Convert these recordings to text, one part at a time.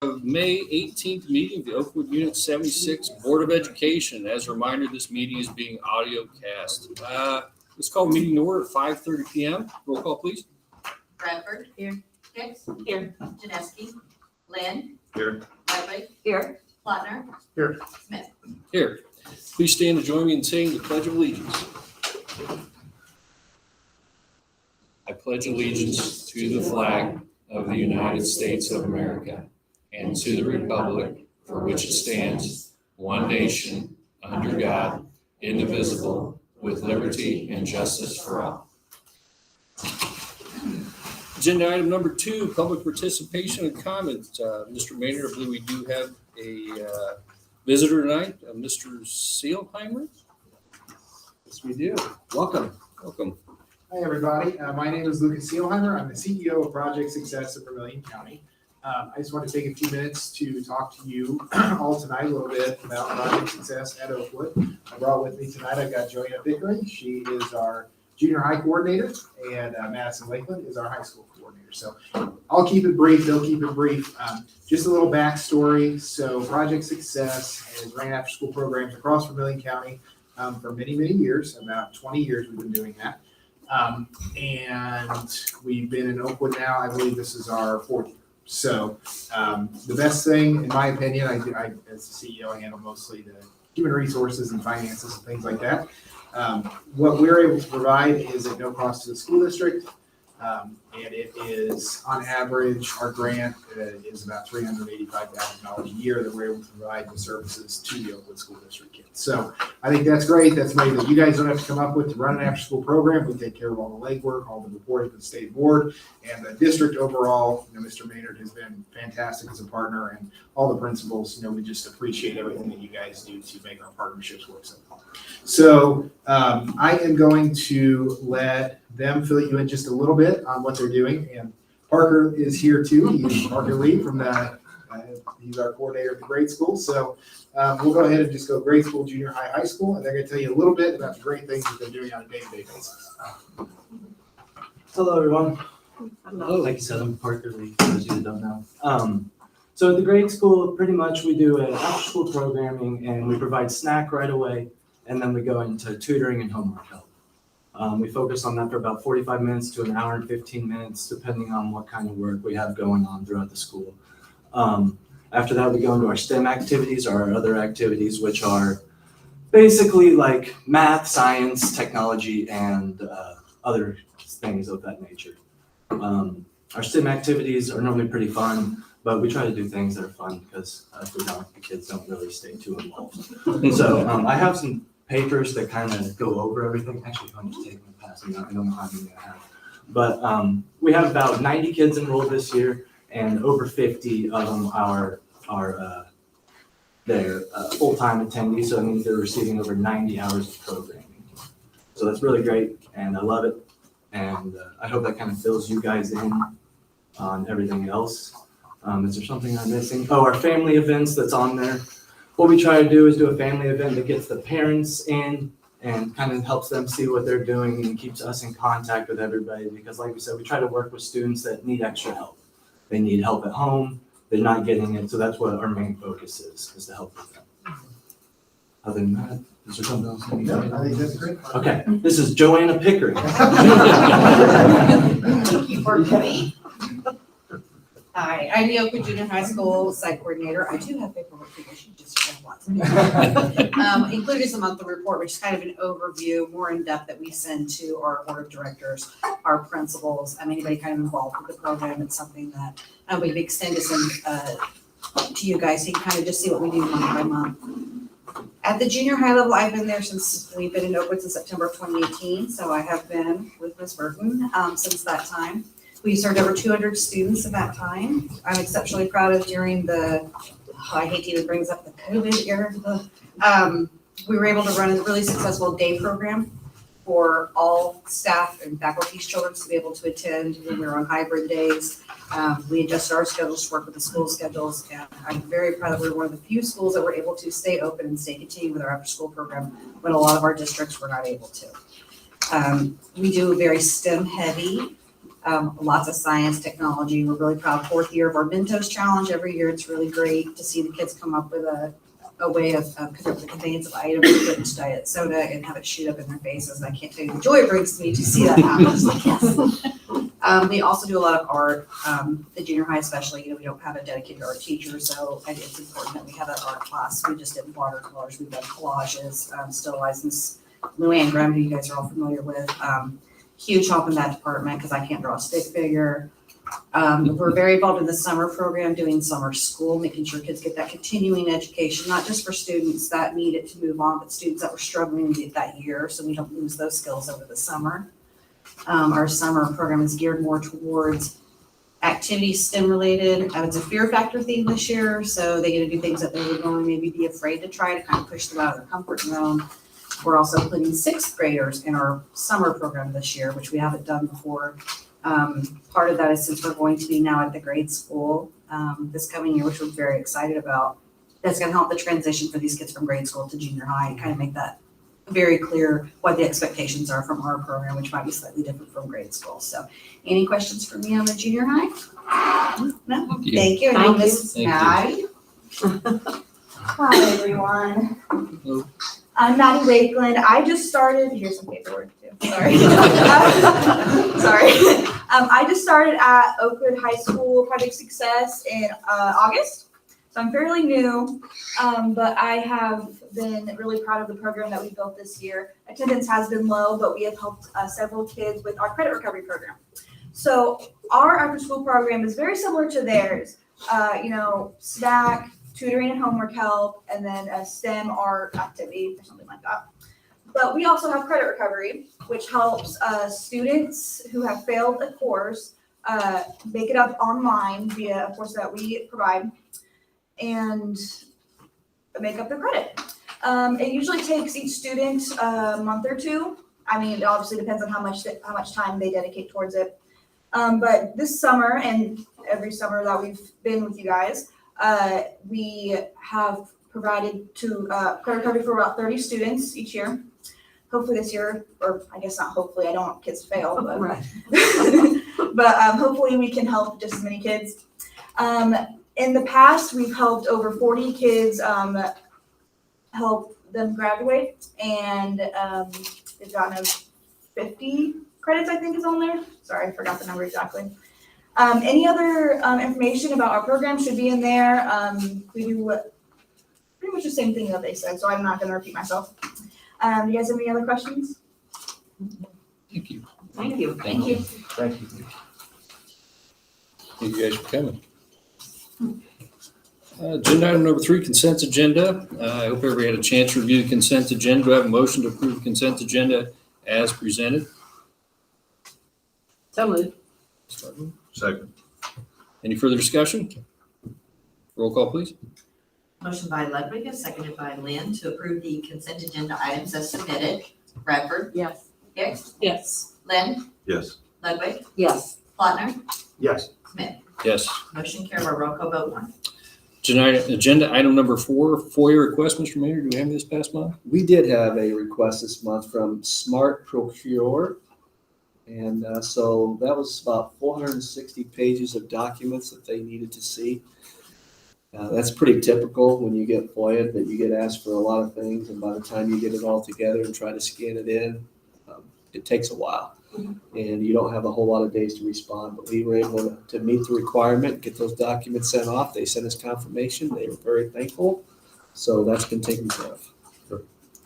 Of May 18th meeting of the Oakwood Unit 76 Board of Education. As a reminder, this meeting is being audio cast. Let's call meeting to order at 5:30 p.m. Roll call, please. Bradford. Here. Hicks. Here. Janeski. Lynn. Here. Ludwig. Here. Plattner. Here. Smith. Here. Please stand and join me in saying the Pledge of Allegiance. I pledge allegiance to the flag of the United States of America and to the republic for which it stands, one nation, under God, indivisible, with liberty and justice for all. Agenda item number 2, public participation and comment. Mr. Maynard, I believe we do have a visitor tonight, Mr. Seelheimer. Yes, we do. Welcome. Welcome. Hi, everybody. My name is Lucas Seelheimer. I'm the CEO of Project Success of Vermilion County. I just want to take a few minutes to talk to you all tonight a little bit about Project Success at Oakwood. I brought with me tonight, I've got Joanna Pickering. She is our junior high coordinator, and Madison Lakeland is our high school coordinator. So I'll keep it brief. They'll keep it brief. Just a little backstory. So Project Success has ran after school programs across Vermilion County for many, many years. About 20 years we've been doing that. And we've been in Oakwood now, I believe this is our 4th year. So the best thing, in my opinion, I as the CEO, I handle mostly the human resources and finances and things like that. What we're able to provide is at no cost to the school district. And it is, on average, our grant is about $385,000 a year that we're able to provide the services to the Oakwood School District kids. So I think that's great. That's money that you guys don't have to come up with to run an after-school program. We take care of all the legwork, all the reporting to the state board, and the district overall. Mr. Maynard has been fantastic as a partner, and all the principals. We just appreciate everything that you guys do to make our partnerships work so well. So I am going to let them fill you in just a little bit on what they're doing. And Parker is here too. He's Parker Lee from he's our coordinator at the grade school. So we'll go ahead and just go grade school, junior high, high school, and they're going to tell you a little bit about the great things that they're doing on a day-to-day basis. Hello, everyone. Hello. Like you said, I'm Parker Lee, for those of you that don't know. So at the grade school, pretty much we do after-school programming, and we provide snack right away, and then we go into tutoring and homework help. We focus on that for about 45 minutes to an hour and 15 minutes, depending on what kind of work we have going on throughout the school. After that, we go into our STEM activities, or our other activities, which are basically like math, science, technology, and other things of that nature. Our STEM activities are normally pretty fun, but we try to do things that are fun because if we don't, the kids don't really stay too involved. So I have some papers that kind of go over everything. Actually, I'm just taking a pass. I don't know how many I have. But we have about 90 kids enrolled this year, and over 50 of them are they're full-time attendees. So that means they're receiving over 90 hours of programming. So that's really great, and I love it. And I hope that kind of fills you guys in on everything else. Is there something I'm missing? Oh, our family events that's on there. What we try to do is do a family event that gets the parents in and kind of helps them see what they're doing and keeps us in contact with everybody. Because like we said, we try to work with students that need extra help. They need help at home. They're not getting it. So that's what our main focus is to help with them. Other than that, is there something else? No, I think that's great. Okay, this is Joanna Pickering. Thank you for coming. Hi, I'm the Oakwood Junior High School site coordinator. I do have paperwork for you. She just have lots of it. Included is a monthly report, which is kind of an overview, more in depth, that we send to our board of directors, our principals, anybody kind of involved with the program. It's something that we've extended some to you guys, so you can kind of just see what we do month by month. At the junior high level, I've been there since we've been in Oakwood since September of 2018. So I have been with Ms. Burton since that time. We served over 200 students at that time. I'm exceptionally proud of during I hate to even bring up the COVID era, we were able to run a really successful day program for all staff and faculty's children to be able to attend when we were on hybrid days. We adjusted our schedules to work with the school schedules, and I'm very proud that we were one of the few schools that were able to stay open and stay continued with our after-school program when a lot of our districts were not able to. We do a very STEM heavy Lots of science, technology. We're really proud. 4th year of our Mentos Challenge. Every year it's really great to see the kids come up with a way of the conveyance of items, British diet soda, and have it shoot up in their faces. I can't tell you the joy it brings to me to see that happen. It's like, yes. We also do a lot of art. The junior high especially, we don't have a dedicated art teacher, so it's important that we have that art class. We just did watercolors, we've done collages, still licensed Luann Graham, who you guys are all familiar with. Huge help in that department because I can't draw a stick figure. We're very involved in the summer program, doing summer school, making sure kids get that continuing education, not just for students that need it to move on, but students that were struggling to get that year, so we don't lose those skills over the summer. Our summer program is geared more towards activities STEM related. It's a fear factor theme this year, so they get to do things that they would normally maybe be afraid to try to kind of push them out of their comfort zone. We're also putting 6th graders in our summer program this year, which we haven't done before. Part of that is since we're going to be now at the grade school this coming year, which we're very excited about. That's going to help the transition for these kids from grade school to junior high and kind of make that very clear what the expectations are from our program, which might be slightly different from grade school. So any questions for me on the junior high? No? Thank you. Thank you. And then Mrs. Thank you. Maddie. Hi, everyone. Hello. I'm Maddie Wakeland. I just started, here's some paperwork too, sorry. Sorry. I just started at Oakwood High School Project Success in August. So I'm fairly new, but I have been really proud of the program that we built this year. Attendance has been low, but we have helped several kids with our credit recovery program. So our after school program is very similar to theirs. Snack, tutoring and homework help, and then a STEM art activity or something like that. But we also have credit recovery, which helps students who have failed a course make it up online via a course that we provide and make up their credit. It usually takes each student a month or two. I mean, it obviously depends on how much time they dedicate towards it. But this summer and every summer that we've been with you guys, we have provided credit recovery for about 30 students each year. Hopefully this year, or I guess not hopefully, I don't want kids to fail, but, Right. but hopefully we can help just as many kids. In the past, we've helped over 40 kids help them graduate, and they've gotten 50 credits, I think is on there. Sorry, I forgot the number exactly. Any other information about our program should be in there. We do pretty much the same thing that they said, so I'm not going to repeat myself. Do you guys have any other questions? Thank you. Thank you. Thank you. Thank you. Thank you guys for coming. Agenda item number 3, consent agenda. I hope everybody had a chance to review the consent agenda. Do I have a motion to approve the consent agenda as presented? So moved. Second. Any further discussion? Roll call, please. Motion by Ludwig, seconded by Lynn, to approve the consent agenda items as submitted. Bradford, Yes. Hicks, Yes. Lynn, Yes. Ludwig, Yes. Plattner, Yes. Smith. Yes. Motion carried by roll call vote 1. Agenda item number 4, FOIA request. Mr. Mayor, do we have this past month? We did have a request this month from Smart Procure. And so that was about 460 pages of documents that they needed to see. That's pretty typical when you get FOIA, that you get asked for a lot of things. And by the time you get it all together and try to scan it in, it takes a while. And you don't have a whole lot of days to respond. But we were able to meet the requirement, get those documents sent off. They sent us confirmation. They were very thankful. So that's been taken care of.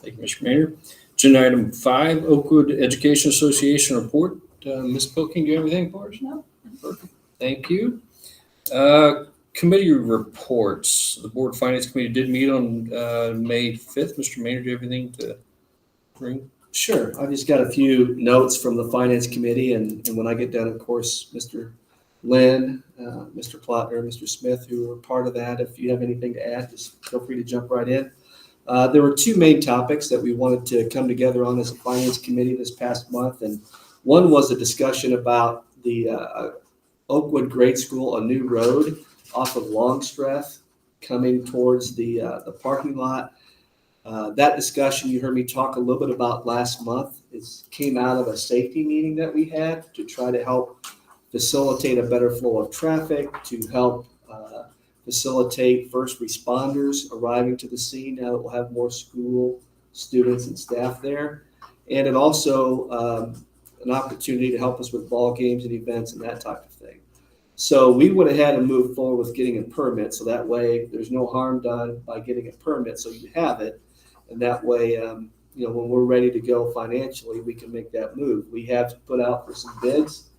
Thank you, Mr. Mayor. Agenda item 5, Oakwood Education Association report. Ms. Pilking, do you have anything for us? No. Perfect. Thank you. Committee reports. The Board of Finance Committee did meet on May 5th. Mr. Mayor, do you have anything to bring? Sure. I've just got a few notes from the Finance Committee, and when I get done, of course, Mr. Lynn, Mr. Plattner, Mr. Smith, who are part of that, if you have anything to add, just feel free to jump right in. There were 2 main topics that we wanted to come together on as a Finance Committee this past month, and one was a discussion about the Oakwood Grade School, a new road off of Longstreth coming towards the parking lot. That discussion you heard me talk a little bit about last month. It came out of a safety meeting that we had to try to help facilitate a better flow of traffic, to help facilitate first responders arriving to the scene now that we'll have more school students and staff there. And it also an opportunity to help us with ball games and events and that type of thing. So we went ahead and moved forward with getting a permit, so that way there's no harm done by getting a permit, so you have it. And that way, when we're ready to go financially, we can make that move. We have put out for some bids.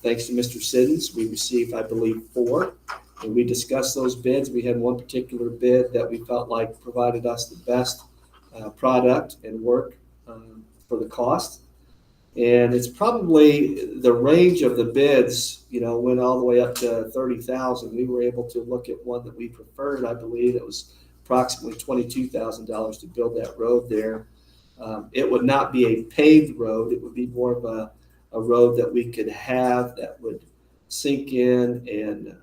Thanks to Mr. Siddons, we received, I believe, 4. And we discussed those bids. We had one particular bid that we felt like provided us the best product and work for the cost. And it's probably the range of the bids, went all the way up to $30,000. We were able to look at one that we preferred. I believe it was approximately $22,000 to build that road there. It would not be a paved road. It would be more of a road that we could have that would sink in and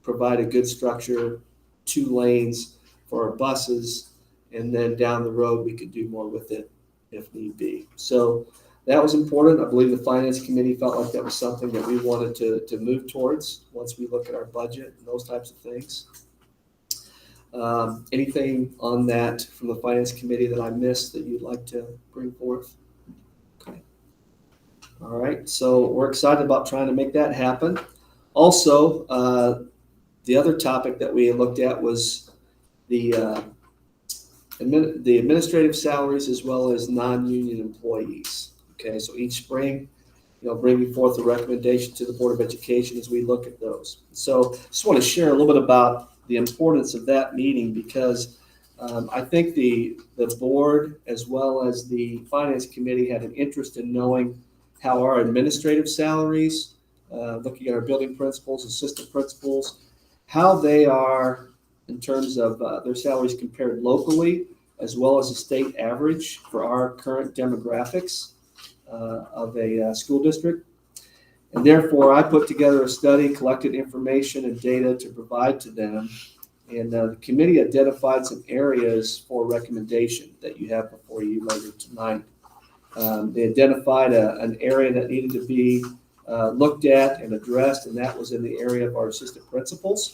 provide a good structure, 2 lanes for our buses, and then down the road we could do more with it if need be. So that was important. I believe the Finance Committee felt like that was something that we wanted to move towards once we look at our budget and those types of things. Anything on that from the Finance Committee that I missed that you'd like to bring forth? Okay. All right, so we're excited about trying to make that happen. Also, the other topic that we looked at was the administrative salaries as well as non-union employees. Okay, so each spring, bringing forth a recommendation to the Board of Education as we look at those. So just want to share a little bit about the importance of that meeting, because I think the board as well as the Finance Committee had an interest in knowing how our administrative salaries, looking at our building principals, assistant principals, how they are in terms of their salaries compared locally as well as the state average for our current demographics of a school district. And therefore, I put together a study, collected information and data to provide to them. And the committee identified some areas for recommendation that you have before you later tonight. They identified an area that needed to be looked at and addressed, and that was in the area of our assistant principals.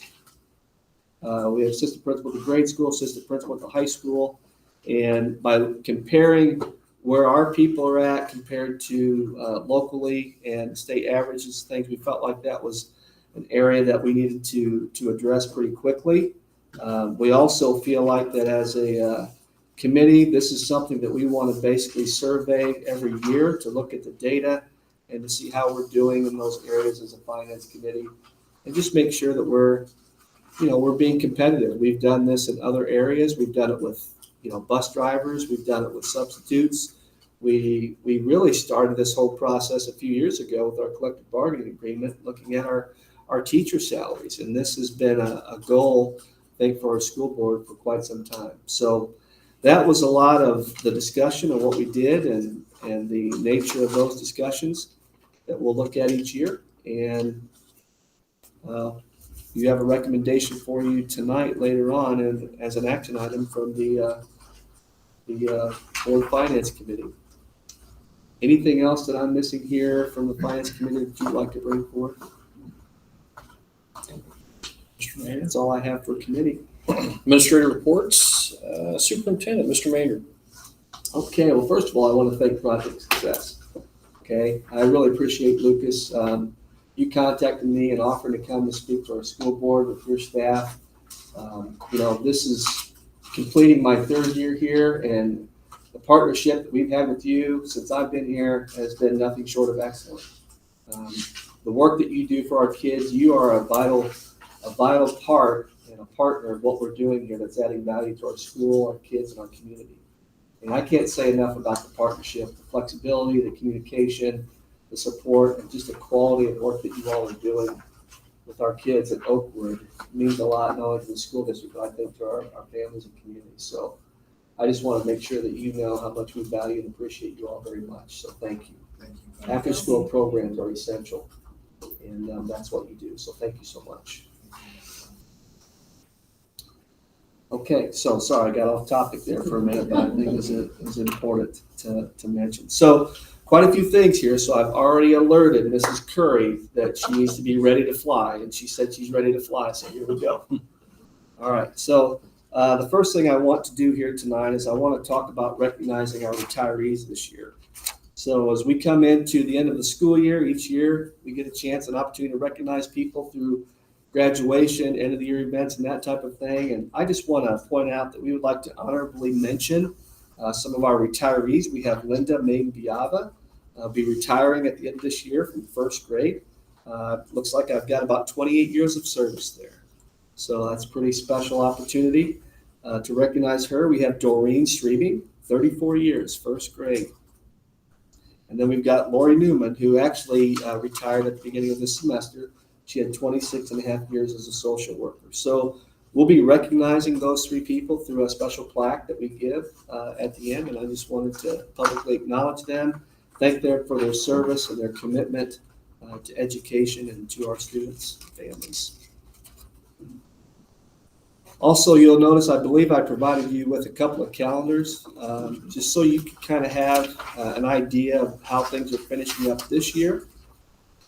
We have assistant principal at the grade school, assistant principal at the high school, and by comparing where our people are at compared to locally and state averages, things, we felt like that was an area that we needed to address pretty quickly. We also feel like that as a committee, this is something that we want to basically survey every year to look at the data and to see how we're doing in those areas as a finance committee, and just make sure that we're being competitive. We've done this in other areas. We've done it with bus drivers. We've done it with substitutes. We really started this whole process a few years ago with our collective bargaining agreement, looking at our teacher salaries, and this has been a goal, I think, for our school board for quite some time. So that was a lot of the discussion of what we did and the nature of those discussions that we'll look at each year. And you have a recommendation for you tonight later on and as an action item from the Board Finance Committee. Anything else that I'm missing here from the Finance Committee that you'd like to bring forth? That's all I have for committee. Administrative reports, Superintendent, Mr. Maynard. Okay, well, first of all, I want to thank Project Success. Okay, I really appreciate Lucas. You contacted me and offered to come to speak to our school board with your staff. This is completing my 3rd year here, and the partnership that we've had with you since I've been here has been nothing short of excellent. The work that you do for our kids, you are a vital part and a partner of what we're doing here that's adding value to our school, our kids, and our community. And I can't say enough about the partnership, the flexibility, the communication, the support, and just the quality of work that you all are doing with our kids at Oakwood. It means a lot, not only to the school district, but I think to our families and communities. So I just want to make sure that you know how much we value and appreciate you all very much. So thank you. Thank you. After-school programs are essential, and that's what you do. So thank you so much. Okay, so sorry, I got off topic there for a minute, but I think it's important to mention. So quite a few things here, so I've already alerted Mrs. Curry that she needs to be ready to fly, and she said she's ready to fly, so here we go. All right, so the first thing I want to do here tonight is I want to talk about recognizing our retirees this year. So as we come into the end of the school year, each year we get a chance, an opportunity to recognize people through graduation, end of the year events, and that type of thing. And I just want to point out that we would like to honorably mention some of our retirees. We have Linda Main Biava be retiring at the end of this year from first grade. Looks like I've got about 28 years of service there. So that's a pretty special opportunity to recognize her. We have Doreen Streebing, 34 years, first grade. And then we've got Lori Newman, who actually retired at the beginning of this semester. She had 26 and a half years as a social worker. So we'll be recognizing those three people through a special plaque that we give at the end. And I just wanted to publicly acknowledge them, thank them for their service and their commitment to education and to our students' families. Also, you'll notice, I believe I provided you with a couple of calendars, just so you can kind of have an idea of how things are finishing up this year.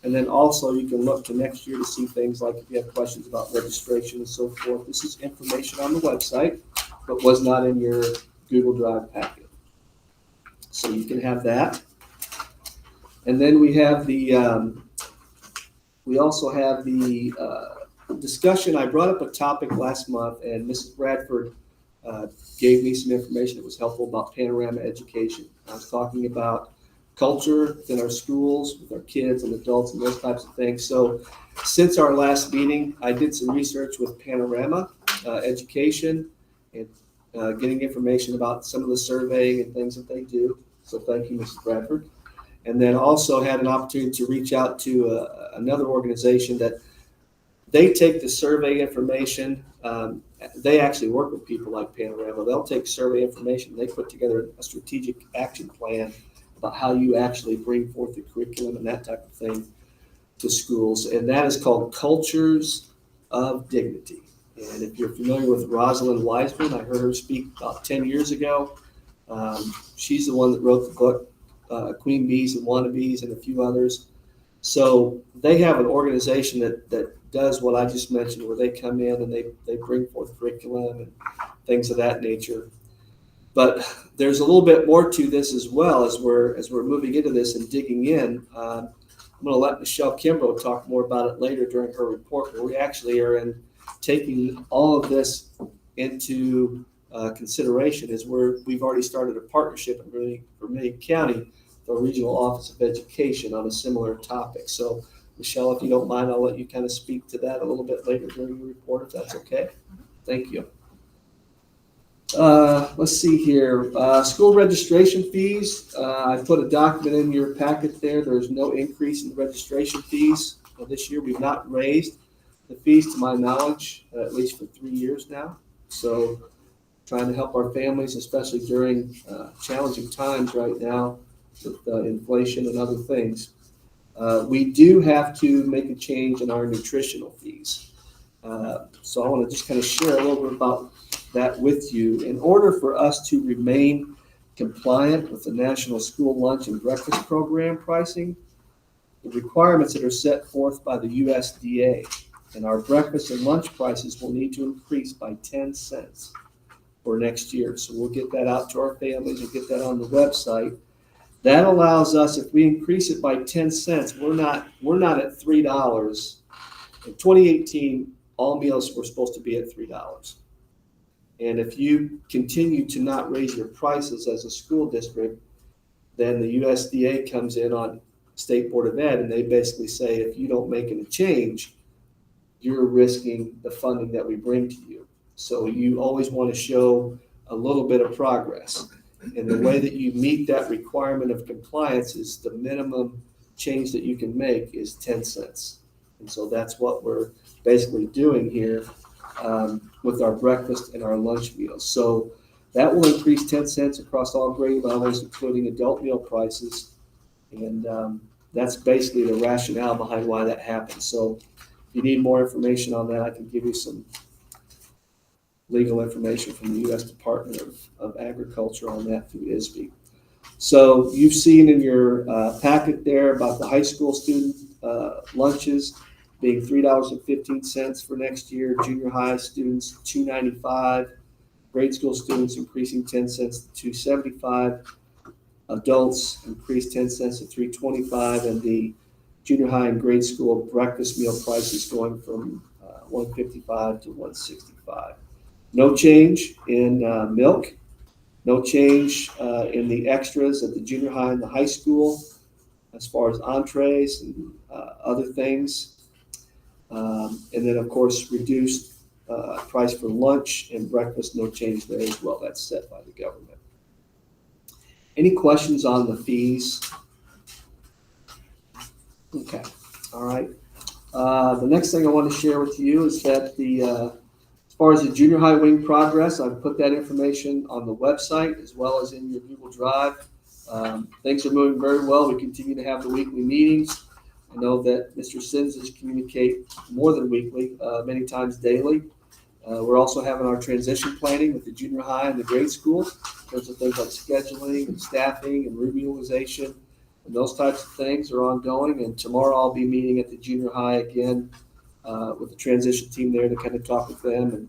And then also you can look to next year to see things like if you have questions about registration and so forth. This is information on the website, but was not in your Google Drive packet. So you can have that. And then we have we also have the discussion. I brought up a topic last month, and Mrs. Bradford gave me some information that was helpful about panorama education. I was talking about culture in our schools with our kids and adults and those types of things. So since our last meeting, I did some research with Panorama Education and getting information about some of the surveying and things that they do. So thank you, Mrs. Bradford. And then also had an opportunity to reach out to another organization that they take the survey information. They actually work with people like Panorama. They'll take survey information. They put together a strategic action plan about how you actually bring forth the curriculum and that type of thing to schools. And that is called Cultures of Dignity. And if you're familiar with Rosalind Wiseman, I heard her speak about 10 years ago. She's the one that wrote the book, Queen Bees and Wannabes and a few others. So they have an organization that does what I just mentioned, where they come in and they bring forth curriculum and things of that nature. But there's a little bit more to this as well as we're moving into this and digging in. I'm going to let Michelle Kimbrough talk more about it later during her report, but we actually are taking all of this into consideration as we've already started a partnership in Vermillion County, the Regional Office of Education, on a similar topic. So Michelle, if you don't mind, I'll let you kind of speak to that a little bit later during your report, if that's okay. Thank you. Let's see here. School registration fees. I put a document in your packet there. There's no increase in the registration fees this year. We've not raised the fees to my knowledge, at least for 3 years now. So trying to help our families, especially during challenging times right now with inflation and other things. We do have to make a change in our nutritional fees. So I want to just kind of share a little bit about that with you. In order for us to remain compliant with the National School Lunch and Breakfast Program pricing, the requirements that are set forth by the USDA and our breakfast and lunch prices will need to increase by 10 cents for next year. So we'll get that out to our families and get that on the website. That allows us, if we increase it by 10 cents, we're not at $3. In 2018, all meals were supposed to be at $3. And if you continue to not raise your prices as a school district, then the USDA comes in on State Board of Ed and they basically say, if you don't make any change, you're risking the funding that we bring to you. So you always want to show a little bit of progress. And the way that you meet that requirement of compliance is the minimum change that you can make is 10 cents. And so that's what we're basically doing here with our breakfast and our lunch meals. So that will increase 10 cents across all grade levels, including adult meal prices. And that's basically the rationale behind why that happens. So if you need more information on that, I can give you some legal information from the U.S. Department of Agriculture on that through ISB. So you've seen in your packet there about the high school student lunches being $3.15 for next year, junior high students $2.95, grade school students increasing 10 cents to $2.75, adults increased 10 cents to $3.25, and the junior high and grade school breakfast meal prices going from $1.55 to $1.65. No change in milk. No change in the extras at the junior high and the high school as far as entrees and other things. And then, of course, reduced price for lunch and breakfast, no change there as well. That's set by the government. Any questions on the fees? Okay, all right. The next thing I want to share with you is that as far as the junior high wing progress, I've put that information on the website as well as in your Google Drive. Things are moving very well. We continue to have the weekly meetings. I know that Mr. Sims communicate more than weekly, many times daily. We're also having our transition planning with the junior high and the grade school in terms of things like scheduling and staffing and room utilization. And those types of things are ongoing. And tomorrow I'll be meeting at the junior high again with the transition team there to kind of talk with them and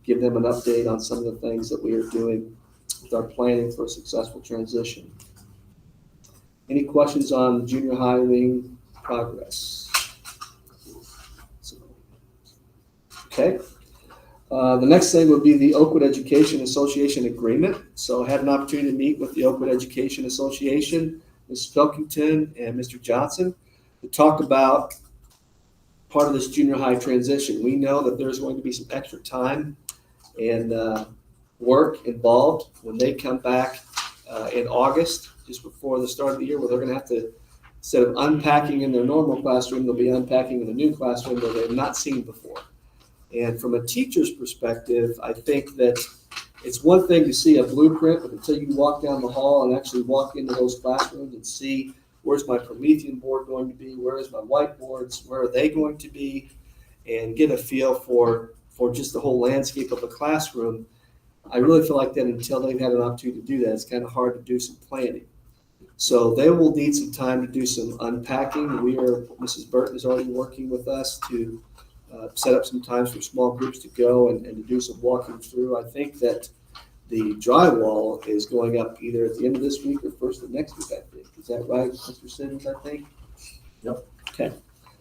give them an update on some of the things that we are doing with our planning for a successful transition. Any questions on the junior high wing progress? Okay. The next thing would be the Oakwood Education Association agreement. So I had an opportunity to meet with the Oakwood Education Association, Ms. Pilkington and Mr. Johnson, to talk about part of this junior high transition. We know that there's going to be some extra time and work involved when they come back in August, just before the start of the year, where they're going to have to, instead of unpacking in their normal classroom, they'll be unpacking in a new classroom that they've not seen before. And from a teacher's perspective, I think that it's one thing to see a blueprint, but until you walk down the hall and actually walk into those classrooms and see where's my Promethean board going to be, where is my whiteboards, where are they going to be, and get a feel for just the whole landscape of a classroom, I really feel like that until they've had an opportunity to do that, it's kind of hard to do some planning. So they will need some time to do some unpacking. Mrs. Burton is already working with us to set up some times for small groups to go and to do some walking through. I think that the drywall is going up either at the end of this week or first of next week, I think. Is that right, Mr. Simmons, I think? Yep. Okay,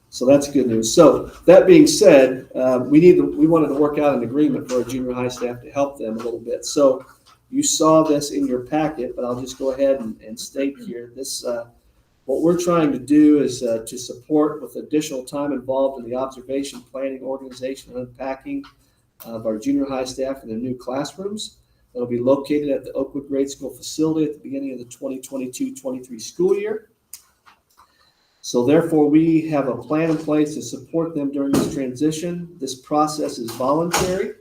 so that's good news. So that being said, we wanted to work out an agreement for our junior high staff to help them a little bit. So you saw this in your packet, but I'll just go ahead and state here, this what we're trying to do is to support with additional time involved in the observation, planning, organization, and unpacking of our junior high staff in their new classrooms. That'll be located at the Oakwood Grade School facility at the beginning of the 2022-23 school year. So therefore, we have a plan in place to support them during this transition. This process is voluntary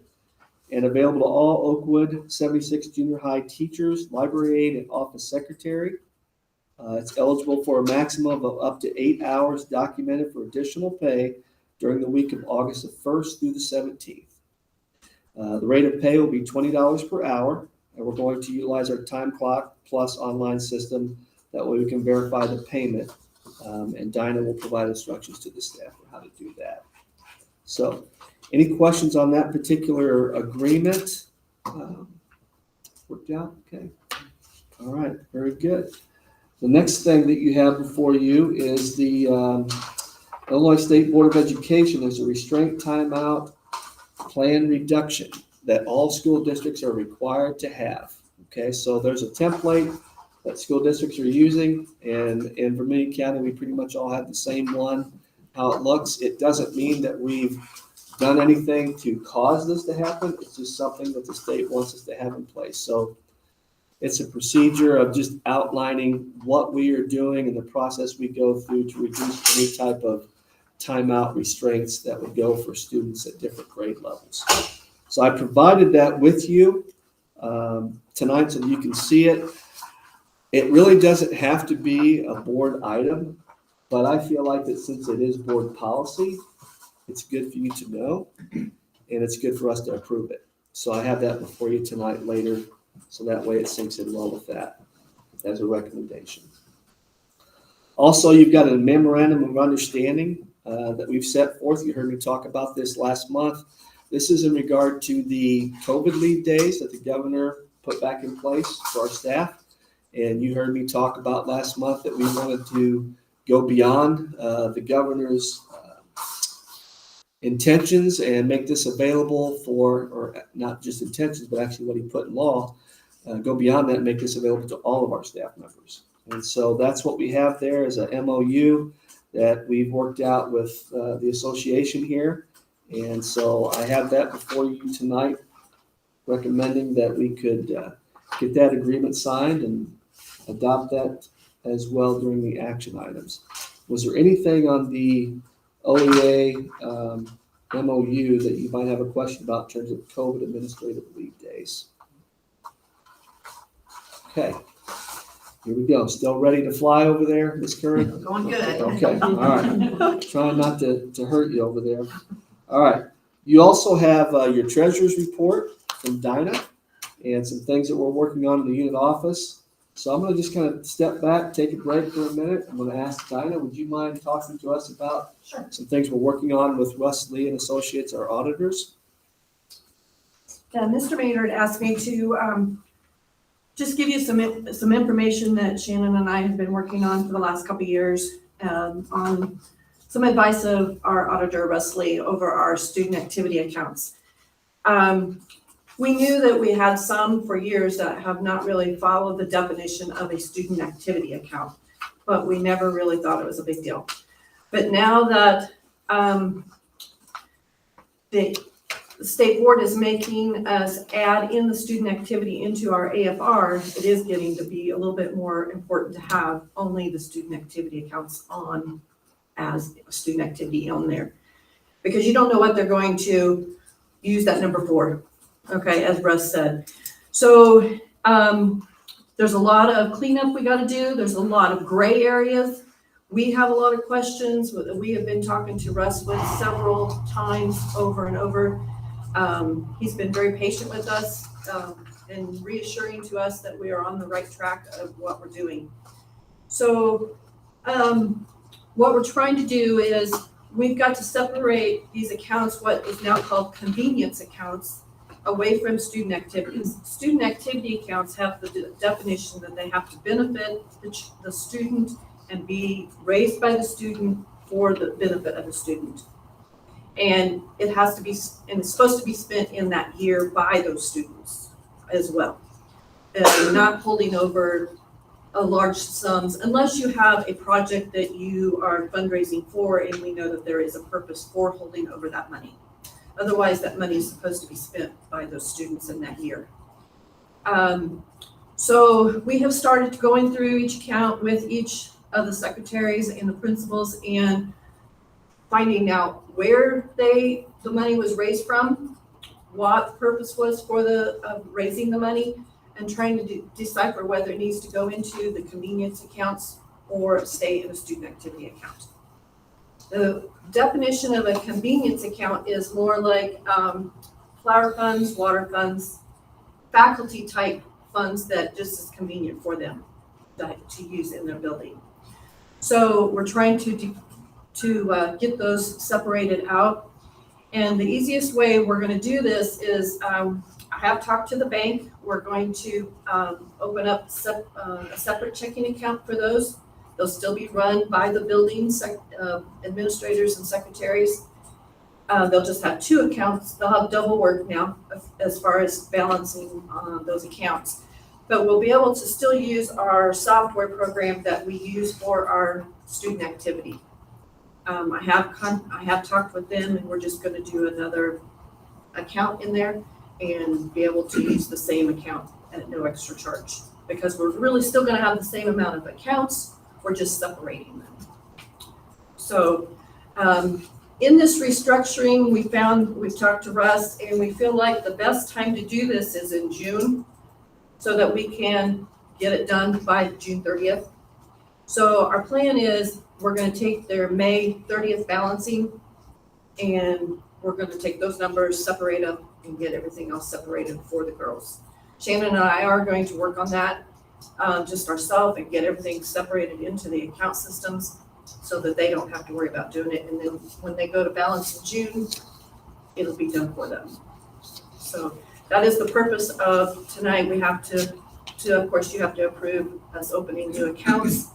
and available to all Oakwood 76 junior high teachers, library aide, and office secretary. It's eligible for a maximum of up to 8 hours documented for additional pay during the week of August the 1st through the 17th. The rate of pay will be $20 per hour, and we're going to utilize our time clock plus online system. That way we can verify the payment, and Dinah will provide instructions to the staff on how to do that. So any questions on that particular agreement? Worked out? Okay. All right, very good. The next thing that you have before you is the Illinois State Board of Education. There's a restraint timeout plan reduction that all school districts are required to have. Okay, so there's a template that school districts are using, and in Vermilion County, we pretty much all have the same one. How it looks, it doesn't mean that we've done anything to cause this to happen. It's just something that the state wants us to have in place. So it's a procedure of just outlining what we are doing and the process we go through to reduce any type of timeout restraints that would go for students at different grade levels. So I provided that with you tonight so that you can see it. It really doesn't have to be a board item, but I feel like that since it is board policy, it's good for you to know, and it's good for us to approve it. So I have that before you tonight later, so that way it sinks in well with that. as a recommendation. Also, you've got a memorandum of understanding that we've set forth. You heard me talk about this last month. This is in regard to the COVID leave days that the governor put back in place for our staff. And you heard me talk about last month that we wanted to go beyond the governor's intentions and make this available for, or not just intentions, but actually what he put in law, go beyond that and make this available to all of our staff members. And so that's what we have there is a MOU that we've worked out with the association here. And so I have that before you tonight, recommending that we could get that agreement signed and adopt that as well during the action items. Was there anything on the OEA MOU that you might have a question about in terms of COVID administrative leave days? Okay, here we go. Still ready to fly over there, Ms. Curry? Going good. Okay, all right. Trying not to hurt you over there. All right. You also have your treasurer's report from Dinah and some things that we're working on in the unit office. So I'm going to just kind of step back, take a break for a minute. I'm going to ask Dinah, would you mind talking to us about some things we're working on with Russ Lee and Associates, our auditors? Yeah, Mr. Maynard asked me to just give you some information that Shannon and I have been working on for the last couple of years on some advice of our auditor, Russ Lee, over our student activity accounts. We knew that we had some for years that have not really followed the definition of a student activity account, but we never really thought it was a big deal. But now that the state board is making us add in the student activity into our AFR, it is getting to be a little bit more important to have only the student activity accounts on as a student activity on there. Because you don't know what they're going to use that number for. Okay, as Russ said. So there's a lot of cleanup we got to do. There's a lot of gray areas. We have a lot of questions. We have been talking to Russ with several times over and over. He's been very patient with us and reassuring to us that we are on the right track of what we're doing. So what we're trying to do is we've got to separate these accounts, what is now called convenience accounts, away from student activities. Student activity accounts have the definition that they have to benefit the student and be raised by the student for the benefit of the student. And it has to be, and it's supposed to be spent in that year by those students as well. Not holding over a large sums unless you have a project that you are fundraising for and we know that there is a purpose for holding over that money. Otherwise, that money is supposed to be spent by those students in that year. So we have started going through each account with each of the secretaries and the principals and finding out where the money was raised from, what the purpose was for raising the money, and trying to decipher whether it needs to go into the convenience accounts or stay in a student activity account. The definition of a convenience account is more like flower funds, water funds, faculty type funds that just is convenient for them to use in their building. So we're trying to get those separated out. And the easiest way we're going to do this is I have talked to the bank. We're going to open up a separate checking account for those. They'll still be run by the building administrators and secretaries. They'll just have two accounts. They'll have double work now as far as balancing those accounts. But we'll be able to still use our software program that we use for our student activity. I have talked with them and we're just going to do another account in there and be able to use the same account at no extra charge because we're really still going to have the same amount of accounts. We're just separating them. So in this restructuring, we've talked to Russ and we feel like the best time to do this is in June so that we can get it done by June 30th. So our plan is we're going to take their May 30th balancing and we're going to take those numbers, separate them, and get everything else separated for the girls. Shannon and I are going to work on that just ourselves and get everything separated into the account systems so that they don't have to worry about doing it. And then when they go to balance in June, it'll be done for them. So that is the purpose of tonight. We have to, of course, you have to approve us opening new accounts.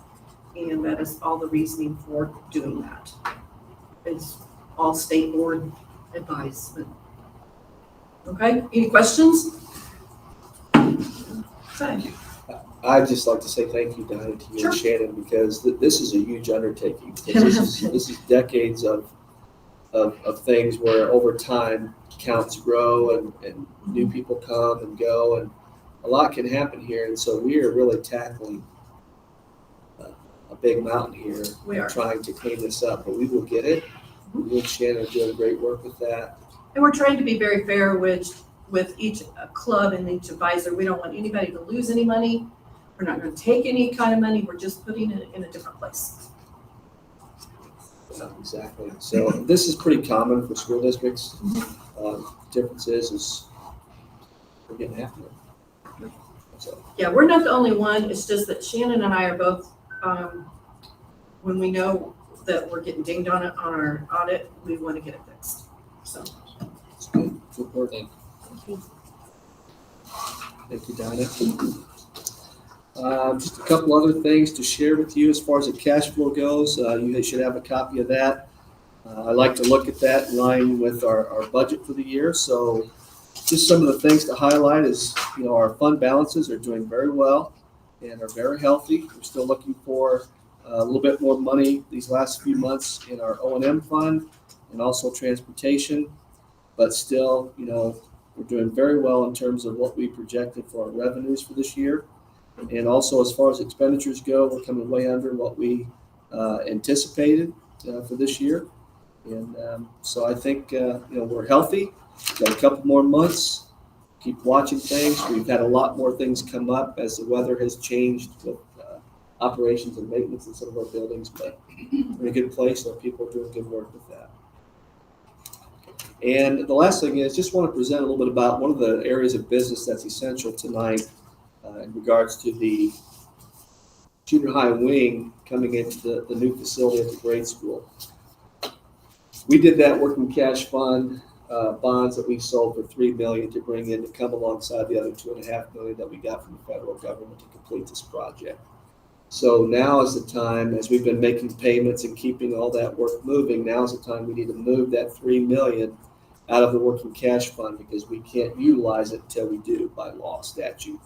And that is all the reasoning for doing that. It's all state board advisement. Okay, any questions? Okay. I'd just like to say thank you, Dinah, to you Sure. and Shannon, because this is a huge undertaking. This is decades of things where over time counts grow and new people come and go, and a lot can happen here. And so we are really tackling a big mountain here. We are. Trying to clean this up, but we will get it. You and Shannon are doing great work with that. And we're trying to be very fair with each club and each advisor. We don't want anybody to lose any money. We're not going to take any kind of money. We're just putting it in a different place. Exactly. So this is pretty common for school districts. Difference is we're getting after it. So Yeah, we're not the only one. It's just that Shannon and I are both, when we know that we're getting dinged on it on our audit, we want to get it fixed. So. it's good. Good work. Thank you, Dinah. Just a couple other things to share with you as far as the cash flow goes. You should have a copy of that. I like to look at that in line with our budget for the year. So just some of the things to highlight is, our fund balances are doing very well and are very healthy. We're still looking for a little bit more money these last few months in our O&M fund and also transportation. But still, we're doing very well in terms of what we projected for our revenues for this year. And also, as far as expenditures go, we're coming way under what we anticipated for this year. And so I think, we're healthy. Got a couple more months. Keep watching things. We've had a lot more things come up as the weather has changed with operations and maintenance in some of our buildings. But we're in a good place, so people are doing good work with that. And the last thing is, just want to present a little bit about one of the areas of business that's essential tonight in regards to the junior high wing coming into the new facility at the grade school. We did that working cash fund bonds that we sold for $3 million to bring in to come alongside the other $2.5 million that we got from the federal government to complete this project. So now is the time, as we've been making payments and keeping all that work moving, now is the time we need to move that $3 million out of the working cash fund because we can't utilize it until we do by law statute.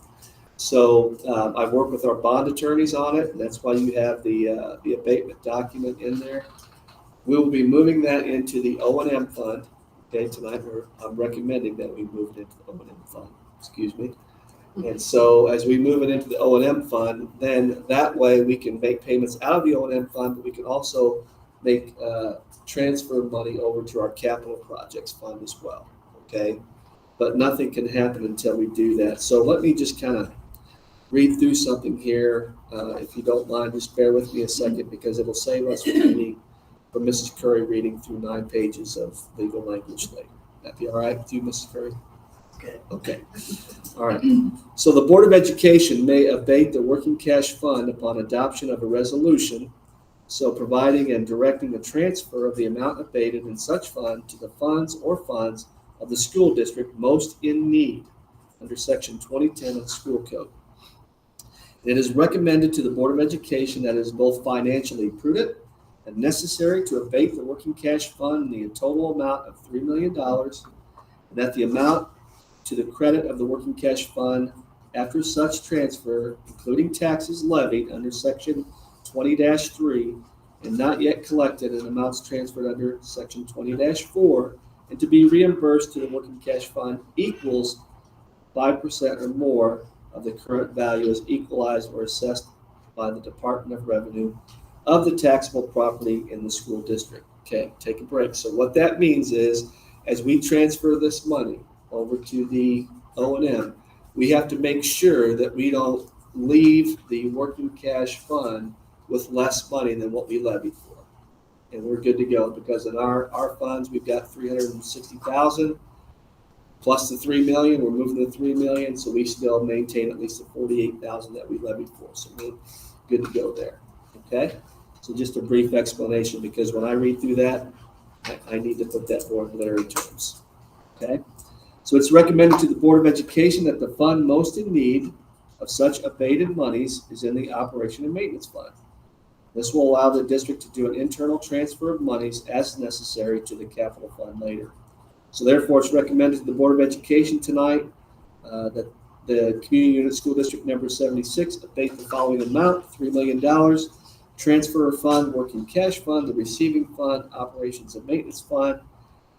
So I've worked with our bond attorneys on it, and that's why you have the abatement document in there. We will be moving that into the O&M fund. Okay, tonight I'm recommending that we move it into the O&M fund. Excuse me. And so as we move it into the O&M fund, then that way we can make payments out of the O&M fund, but we can also make transfer money over to our capital projects fund as well. Okay, but nothing can happen until we do that. So let me just kind of read through something here. If you don't mind, just bear with me a second because it'll save us from Mrs. Curry reading through 9 pages of legal language later. That be all right with you, Mrs. Curry? Good. Okay. All right. So the Board of Education may abate the working cash fund upon adoption of a resolution, so providing and directing the transfer of the amount abated in such fund to the funds or funds of the school district most in need under Section 2010 of the School Code. It is recommended to the Board of Education that it is both financially prudent and necessary to abate the working cash fund in the total amount of $3 million, and that the amount to the credit of the working cash fund after such transfer, including taxes levied under Section 20-3 and not yet collected and amounts transferred under Section 20-4, and to be reimbursed to the working cash fund equals 5% or more of the current value as equalized or assessed by the Department of Revenue of the taxable property in the school district. Okay, take a break. So what that means is, as we transfer this money over to the O&M, we have to make sure that we don't leave the working cash fund with less money than what we levied for. And we're good to go because in our funds, we've got $360,000 plus the 3 million, we're moving to 3 million, so we still maintain at least the 48,000 that we levied for, so we're good to go there, okay? So just a brief explanation, because when I read through that, I need to put that more in literary terms, okay? So it's recommended to the Board of Education that the fund most in need of such abated monies is in the operation and maintenance fund. This will allow the district to do an internal transfer of monies as necessary to the capital fund later. So therefore, it's recommended to the Board of Education tonight that the Community Unit School District Number 76 abate the following amount: $3 million, transfer of fund, working cash fund, the receiving fund, operations and maintenance fund.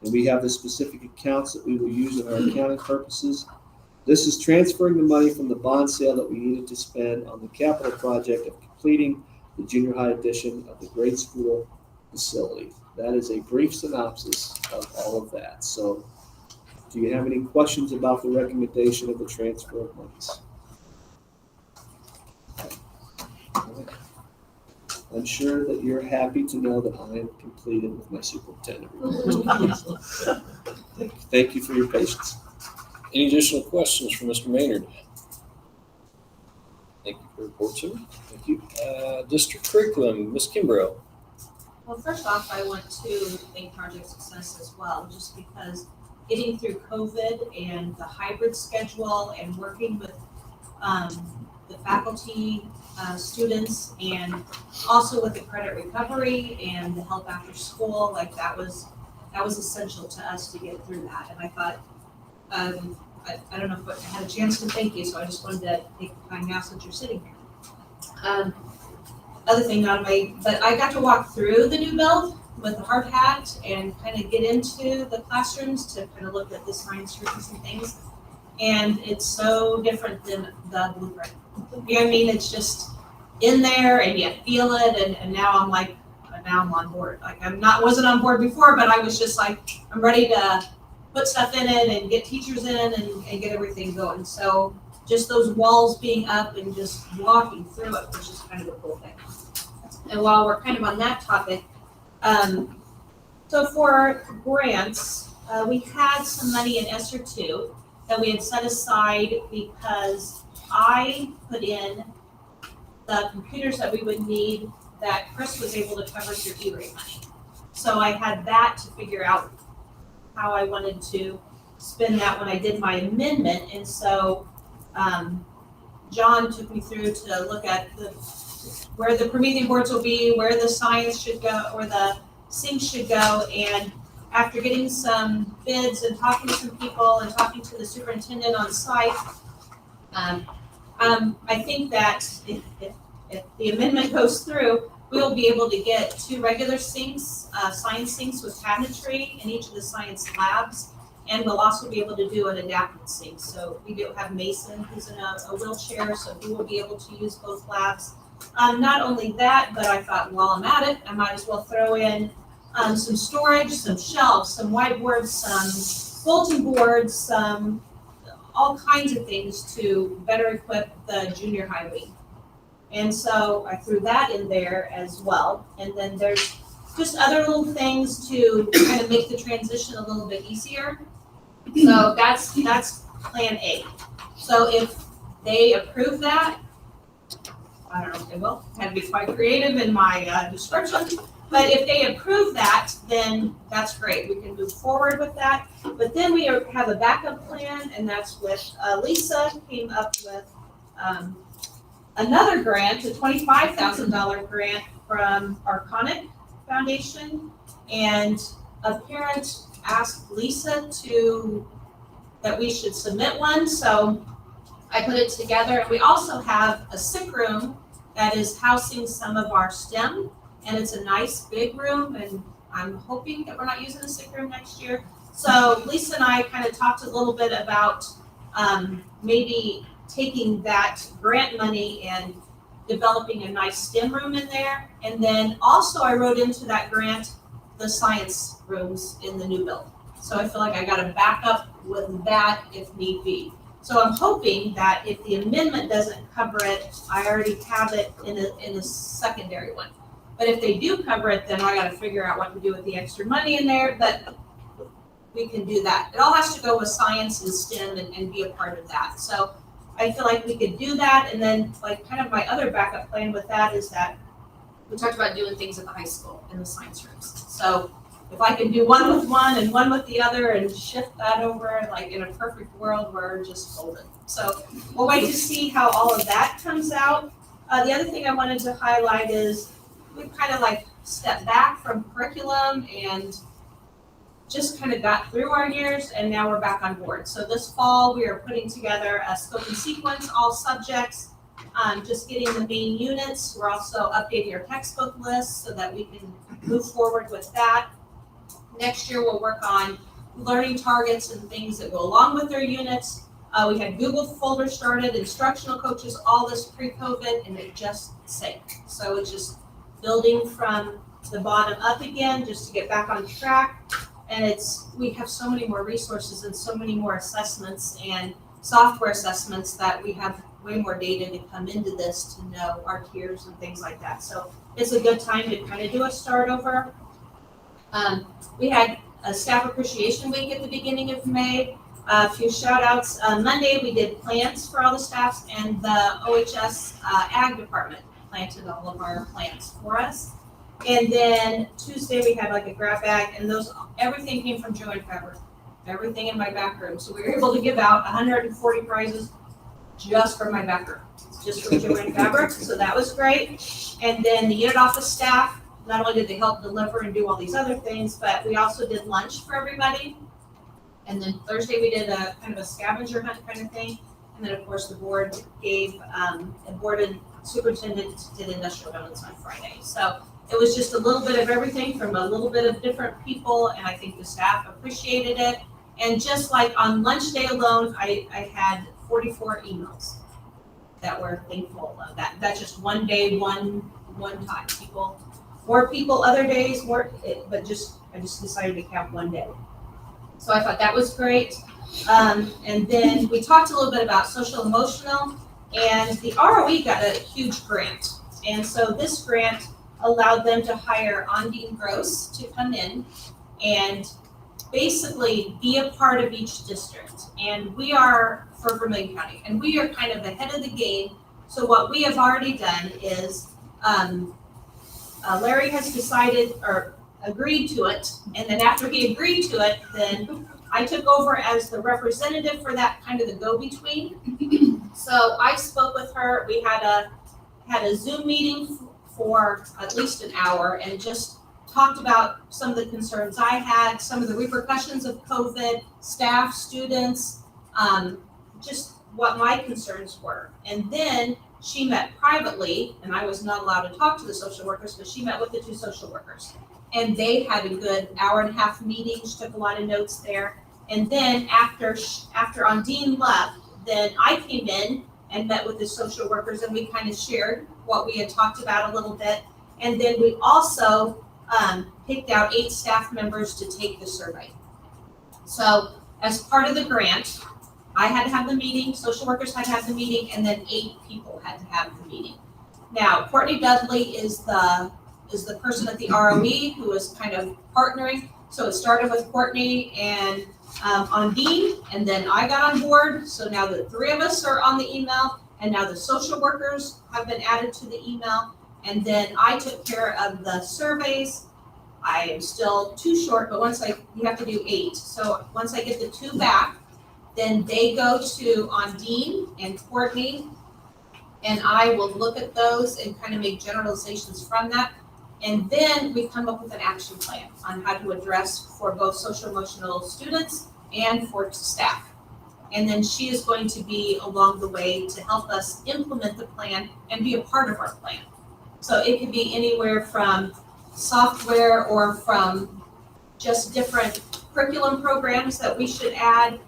And we have the specific accounts that we will use in our accounting purposes. This is transferring the money from the bond sale that we needed to spend on the capital project of completing the junior high edition of the grade school facility. That is a brief synopsis of all of that. So do you have any questions about the recommendation of the transfer of monies? I'm sure that you're happy to know that I am completed with my superintendent report. Thank you for your patience. Any additional questions for Mr. Maynard? Thank you for your report, sir. Thank you. District curriculum, Ms. Kimbrough. Well, first off, I want to thank Project Success as well, just because getting through COVID and the hybrid schedule and working with the faculty, students, and also with the credit recovery and the help after school, like that was essential to us to get through that. And I thought, I don't know if I had a chance to thank you, so I just wanted to take the time now since you're sitting here. Other thing but I got to walk through the new build with the hard hat and kind of get into the classrooms to kind of look at the science rooms and things. And it's so different than the blueprint. You know what I mean? It's just in there and you feel it, and now I'm like, now I'm on board. Like wasn't on board before, but I was just like, I'm ready to put stuff in it and get teachers in and get everything going. So just those walls being up and just walking through it was just kind of a cool thing. And while we're kind of on that topic, so for grants, we had some money in ESSER 2 that we had set aside because I put in the computers that we would need that Chris was able to cover through E-rate money. So I had that to figure out how I wanted to spend that when I did my amendment. And so John took me through to look at where the Promethean boards will be, where the science should go, or the SINC should go. And after getting some bids and talking to some people and talking to the superintendent on site, I think that if the amendment goes through, we'll be able to get 2 regular sinks, science sinks with cabinetry in each of the science labs. And we'll also be able to do an adaptive sink. So we do have Mason, who's in a wheelchair, so he will be able to use both labs. Not only that, but I thought while I'm at it, I might as well throw in some storage, some shelves, some whiteboards, some bulletin boards, all kinds of things to better equip the junior high wing. And so I threw that in there as well. And then there's just other little things to kind of make the transition a little bit easier. So that's plan A. So if they approve that, I don't know if they will, I had to be quite creative in my description. But if they approve that, then that's great. We can move forward with that. But then we have a backup plan, and that's with Lisa came up with another grant, a $25,000 grant from Arconic Foundation. And a parent asked Lisa that we should submit one. So I put it together. And we also have a sick room that is housing some of our STEM. And it's a nice big room, and I'm hoping that we're not using the sick room next year. So Lisa and I kind of talked a little bit about maybe taking that grant money and developing a nice STEM room in there. And then also I wrote into that grant the science rooms in the new build. So I feel like I got to back up with that if need be. So I'm hoping that if the amendment doesn't cover it, I already have it in a secondary one. But if they do cover it, then I got to figure out what to do with the extra money in there. But we can do that. It all has to go with science and STEM and be a part of that. So I feel like we could do that. And then like kind of my other backup plan with that is that we talked about doing things at the high school in the science rooms. So if I can do one with one and one with the other and shift that over, like in a perfect world, we're just golden. So we'll wait to see how all of that comes out. The other thing I wanted to highlight is we've kind of like stepped back from curriculum and just kind of got through our years, and now we're back on board. So this fall, we are putting together a scope and sequence, all subjects, just getting the main units. We're also updating our textbook list so that we can move forward with that. Next year, we'll work on learning targets and things that go along with their units. We had Google folder started, instructional coaches, all this pre-COVID, and it just sank. So it's just building from the bottom up again, just to get back on track. And we have so many more resources and so many more assessments and software assessments that we have way more data to come into this to know our tiers and things like that. So it's a good time to kind of do a start over. We had a staff appreciation week at the beginning of May. A few shout outs. Monday we did plants for all the staffs, and the OHS ag department planted all of our plants for us. And then Tuesday we had like a grab bag, and everything came from Joanne Fabric, everything in my back room. So we were able to give out 140 prizes just from my back room, just from Joanne Fabric. So that was great. And then the unit office staff, not only did they help deliver and do all these other things, but we also did lunch for everybody. And then Thursday we did a kind of a scavenger hunt kind of thing. And then of course the board gave, the board and superintendent did industrial donuts on Friday. So it was just a little bit of everything from a little bit of different people, and I think the staff appreciated it. And just like on lunch day alone, I had 44 emails that were thankful of that. That's just one day, one time. More people other days, but I just decided to count one day. So I thought that was great. And then we talked a little bit about social emotional, and the ROE got a huge grant. And so this grant allowed them to hire Ondine Gross to come in and basically be a part of each district. And we are for Vermilion County, and we are kind of ahead of the game. So what we have already done is Larry has decided or agreed to it, and then after he agreed to it, then I took over as the representative for that, kind of the go-between. So I spoke with her. We had a Zoom meeting for at least an hour and just talked about some of the concerns I had, some of the repercussions of COVID, staff, students, just what my concerns were. And then she met privately, and I was not allowed to talk to the social workers, but she met with the two social workers. And they had a good hour and a half meeting. She took a lot of notes there. And then after Ondine left, then I came in and met with the social workers, and we kind of shared what we had talked about a little bit. And then we also picked out 8 staff members to take the survey. So as part of the grant, I had to have the meeting, social workers had to have the meeting, and then 8 people had to have the meeting. Now, Courtney Dudley is the person at the ROE who is kind of partnering. So it started with Courtney and Ondine, and then I got on board. So now the 3 of us are on the email, and now the social workers have been added to the email. And then I took care of the surveys. I am still too short, but you have to do 8. So once I get the 2 back, then they go to Ondine and Courtney, and I will look at those and kind of make generalizations from that. And then we come up with an action plan on how to address for both social emotional students and for staff. And then she is going to be along the way to help us implement the plan and be a part of our plan. So it could be anywhere from software or from just different curriculum programs that we should add.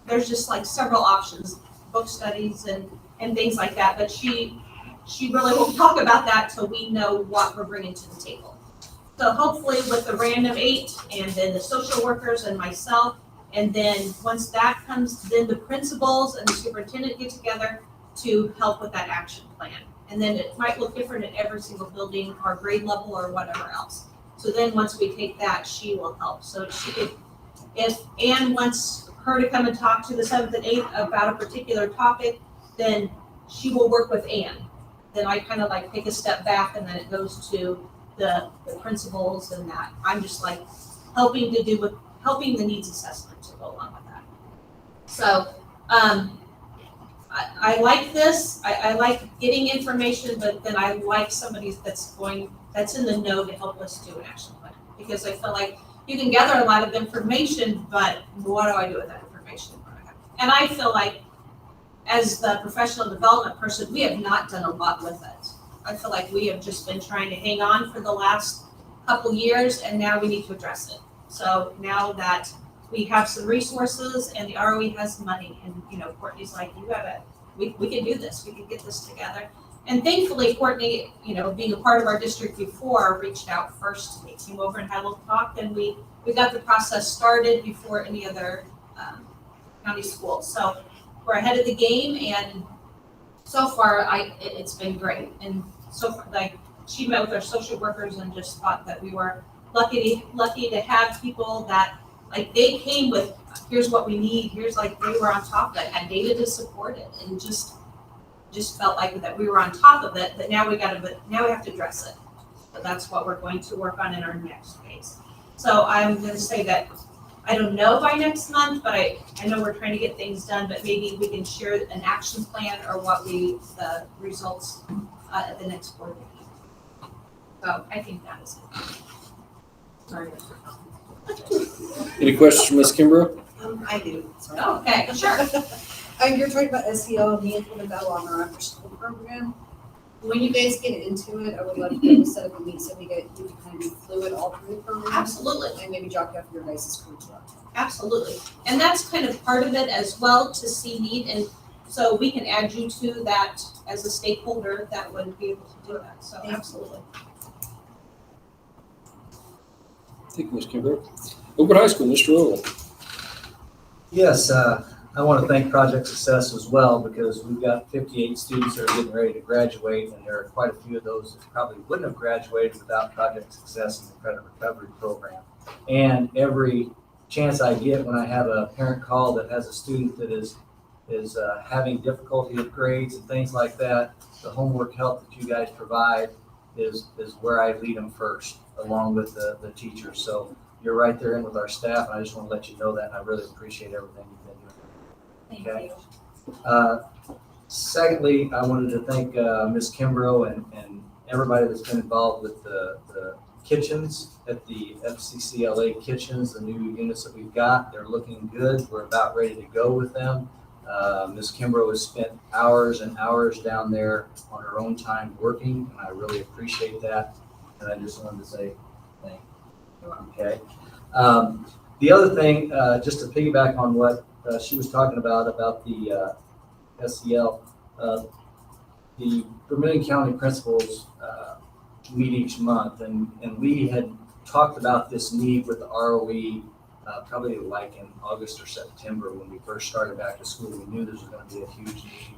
There's just like several options, book studies and things like that. But she really won't talk about that till we know what we're bringing to the table. So hopefully with the random 8 and then the social workers and myself, and then once that comes, then the principals and the superintendent get together to help with that action plan. And then it might look different at every single building or grade level or whatever else. So then once we take that, she will help. So she could, if Anne wants her to come and talk to the 7th and 8th about a particular topic, then she will work with Anne. Then I kind of like take a step back and then it goes to the principals and that. I'm just like helping the needs assessment to go along with that. So, I like this, I like getting information, but then I like somebody that's in the know to help us do an action plan. Because I feel like you can gather a lot of information, but what do I do with that information? And I feel like as the professional development person, we have not done a lot with it. I feel like we have just been trying to hang on for the last couple years, and now we need to address it. So now that we have some resources and the ROE has money, and Courtney's like, we can do this, we can get this together. And thankfully, Courtney, being a part of our district before, reached out first to me, came over and had a little talk, and we got the process started before any other county schools. So we're ahead of the game, and so far, it's been great. And so far, she met with our social workers and just thought that we were lucky to have people that they came with, here's what we need, here's they were on top of it, had data to support it, and just felt like that we were on top of it, but now we have to address it. So that's what we're going to work on in our next phase. So I'm gonna say that I don't know by next month, but I know we're trying to get things done, but maybe we can share an action plan or the results at the next board meeting. So I think that is it. Sorry. Any questions from Ms. Kimbrough? I do, sorry. Okay, sure. You're talking about SEO and the implement that on our after school program. When you guys get into it, I would love to be able to set up a meet so we can kind of be fluid all through the program. Absolutely. And maybe jockey off your guys' curriculum. Absolutely. And that's kind of part of it as well, to see need, and so we can add you to that as a stakeholder that would be able to do that, so absolutely. Thank you, Ms. Kimbrough. Oakwood High School, Mr. Earl. Yes, I want to thank Project Success as well, because we've got 58 students that are getting ready to graduate, and there are quite a few of those that probably wouldn't have graduated without Project Success and the credit recovery program. And every chance I get when I have a parent call that has a student that is having difficulty with grades and things like that, the homework help that you guys provide is where I lead them first, along with the teachers. So you're right there in with our staff, and I just want to let you know that, and I really appreciate everything you've been doing. Thank Okay. you. Secondly, I wanted to thank Ms. Kimbrough and everybody that's been involved with the kitchens at the FCCLA kitchens, the new units that we've got. They're looking good. We're about ready to go with them. Ms. Kimbrough has spent hours and hours down there on her own time working, and I really appreciate that. And I just wanted to say thank you. Okay. The other thing, just to piggyback on what she was talking about the SEL, the Vermilion County principals meet each month, and we had talked about this need with the ROE probably like in August or September when we first started back to school. We knew there was going to be a huge need.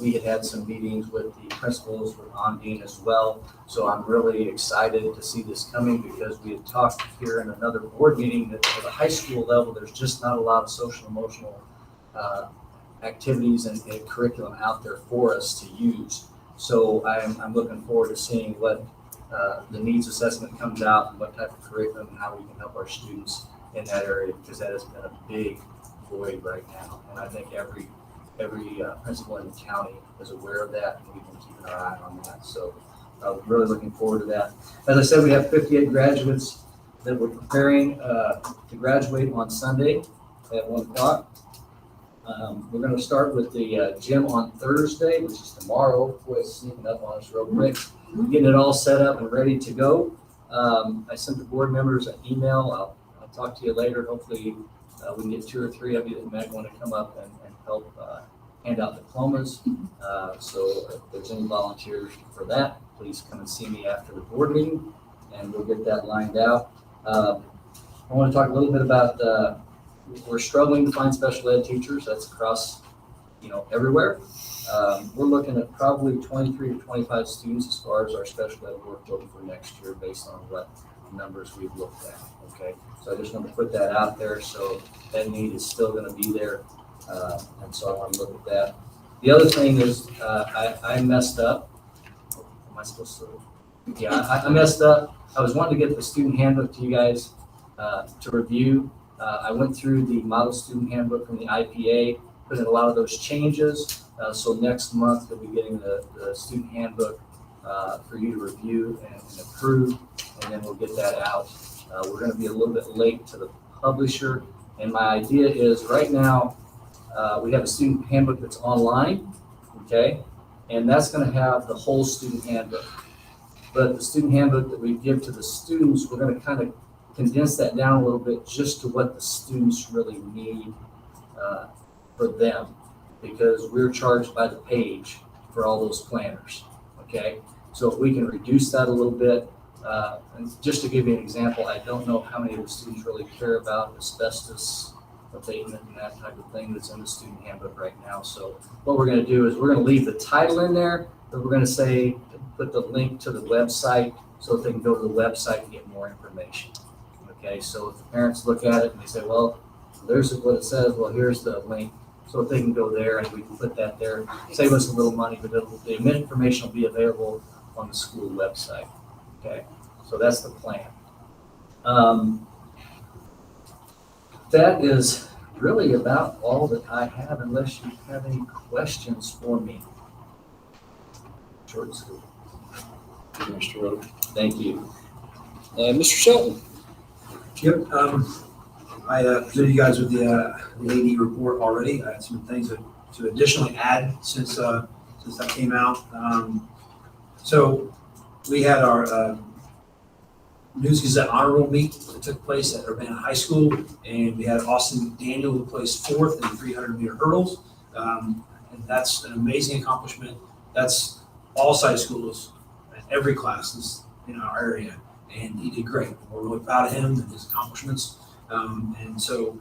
We had some meetings with the principals, with Ondine as well. So I'm really excited to see this coming, because we had talked here in another board meeting that at the high school level, there's just not a lot of social emotional activities and curriculum out there for us to use. So I'm looking forward to seeing what the needs assessment comes out and what type of curriculum and how we can help our students in that area, because that has been a big void right now. And I think every principal in the county is aware of that, and we've been keeping our eye on that. So I'm really looking forward to that. As I said, we have 58 graduates that we're preparing to graduate on Sunday at 1 o'clock. We're going to start with the gym on Thursday, which is tomorrow. Boy, it's sneaking up on us real quick. Getting it all set up and ready to go. I sent the board members an email. I'll talk to you later. Hopefully we can get 2 or 3 of you that might want to come up and help hand out diplomas. So if there's any volunteers for that, please come and see me after the board meeting, and we'll get that lined out. I want to talk a little bit about we're struggling to find special ed teachers. That's across, everywhere. We're looking at probably 23 to 25 students as far as our special ed workload for next year, based on what numbers we've looked at, okay? So I just want to put that out there, so that need is still gonna be there, and so I want to look at that. The other thing is, I messed up. Am I supposed to? Yeah, I messed up. I was wanting to get the student handbook to you guys to review. I went through the model student handbook from the IPA, put in a lot of those changes. So next month, you'll be getting the student handbook for you to review and approve, and then we'll get that out. We're gonna be a little bit late to the publisher, and my idea is right now, we have a student handbook that's online, okay? And that's gonna have the whole student handbook. But the student handbook that we give to the students, we're gonna kind of condense that down a little bit just to what the students really need for them, because we're charged by the page for all those planners, okay? So if we can reduce that a little bit, and just to give you an example, I don't know how many of the students really care about asbestos abatement and that type of thing that's in the student handbook right now. So what we're gonna do is we're gonna leave the title in there, but we're gonna say, put the link to the website so that they can go to the website and get more information. Okay, so if the parents look at it and they say, well, there's what it says, well, here's the link, so if they can go there and we can put that there, save us a little money, but the information will be available on the school website. Okay, so that's the plan. That is really about all that I have, unless you have any questions for me. Short and sweet. Mr. Roder. Thank you. Mr. Shelton. Yep, I presented you guys with the AD report already. I had some things to additionally add since that came out. So we had our News Gazette Honor Roll meet that took place at Urbana High School, and we had Austin McDaniel who placed 4th in the 300-meter hurdles. And that's an amazing accomplishment. That's all size schools, every class in our area. And he did great. We're really proud of him and his accomplishments. And so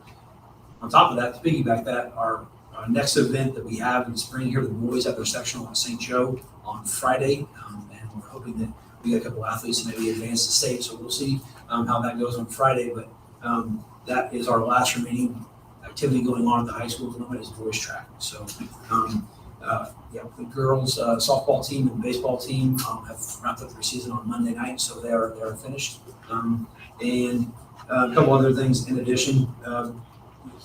on top of that, to piggyback that, our next event that we have in the spring here, the boys have their sectional at St. Joe on Friday. And we're hoping that we get a couple athletes to maybe advance the state. So we'll see how that goes on Friday. But that is our last remaining activity going on at the high school at the moment is boys track. So yeah, the girls softball team and baseball team have wrapped up their season on Monday night, so they are finished. And a couple other things in addition, at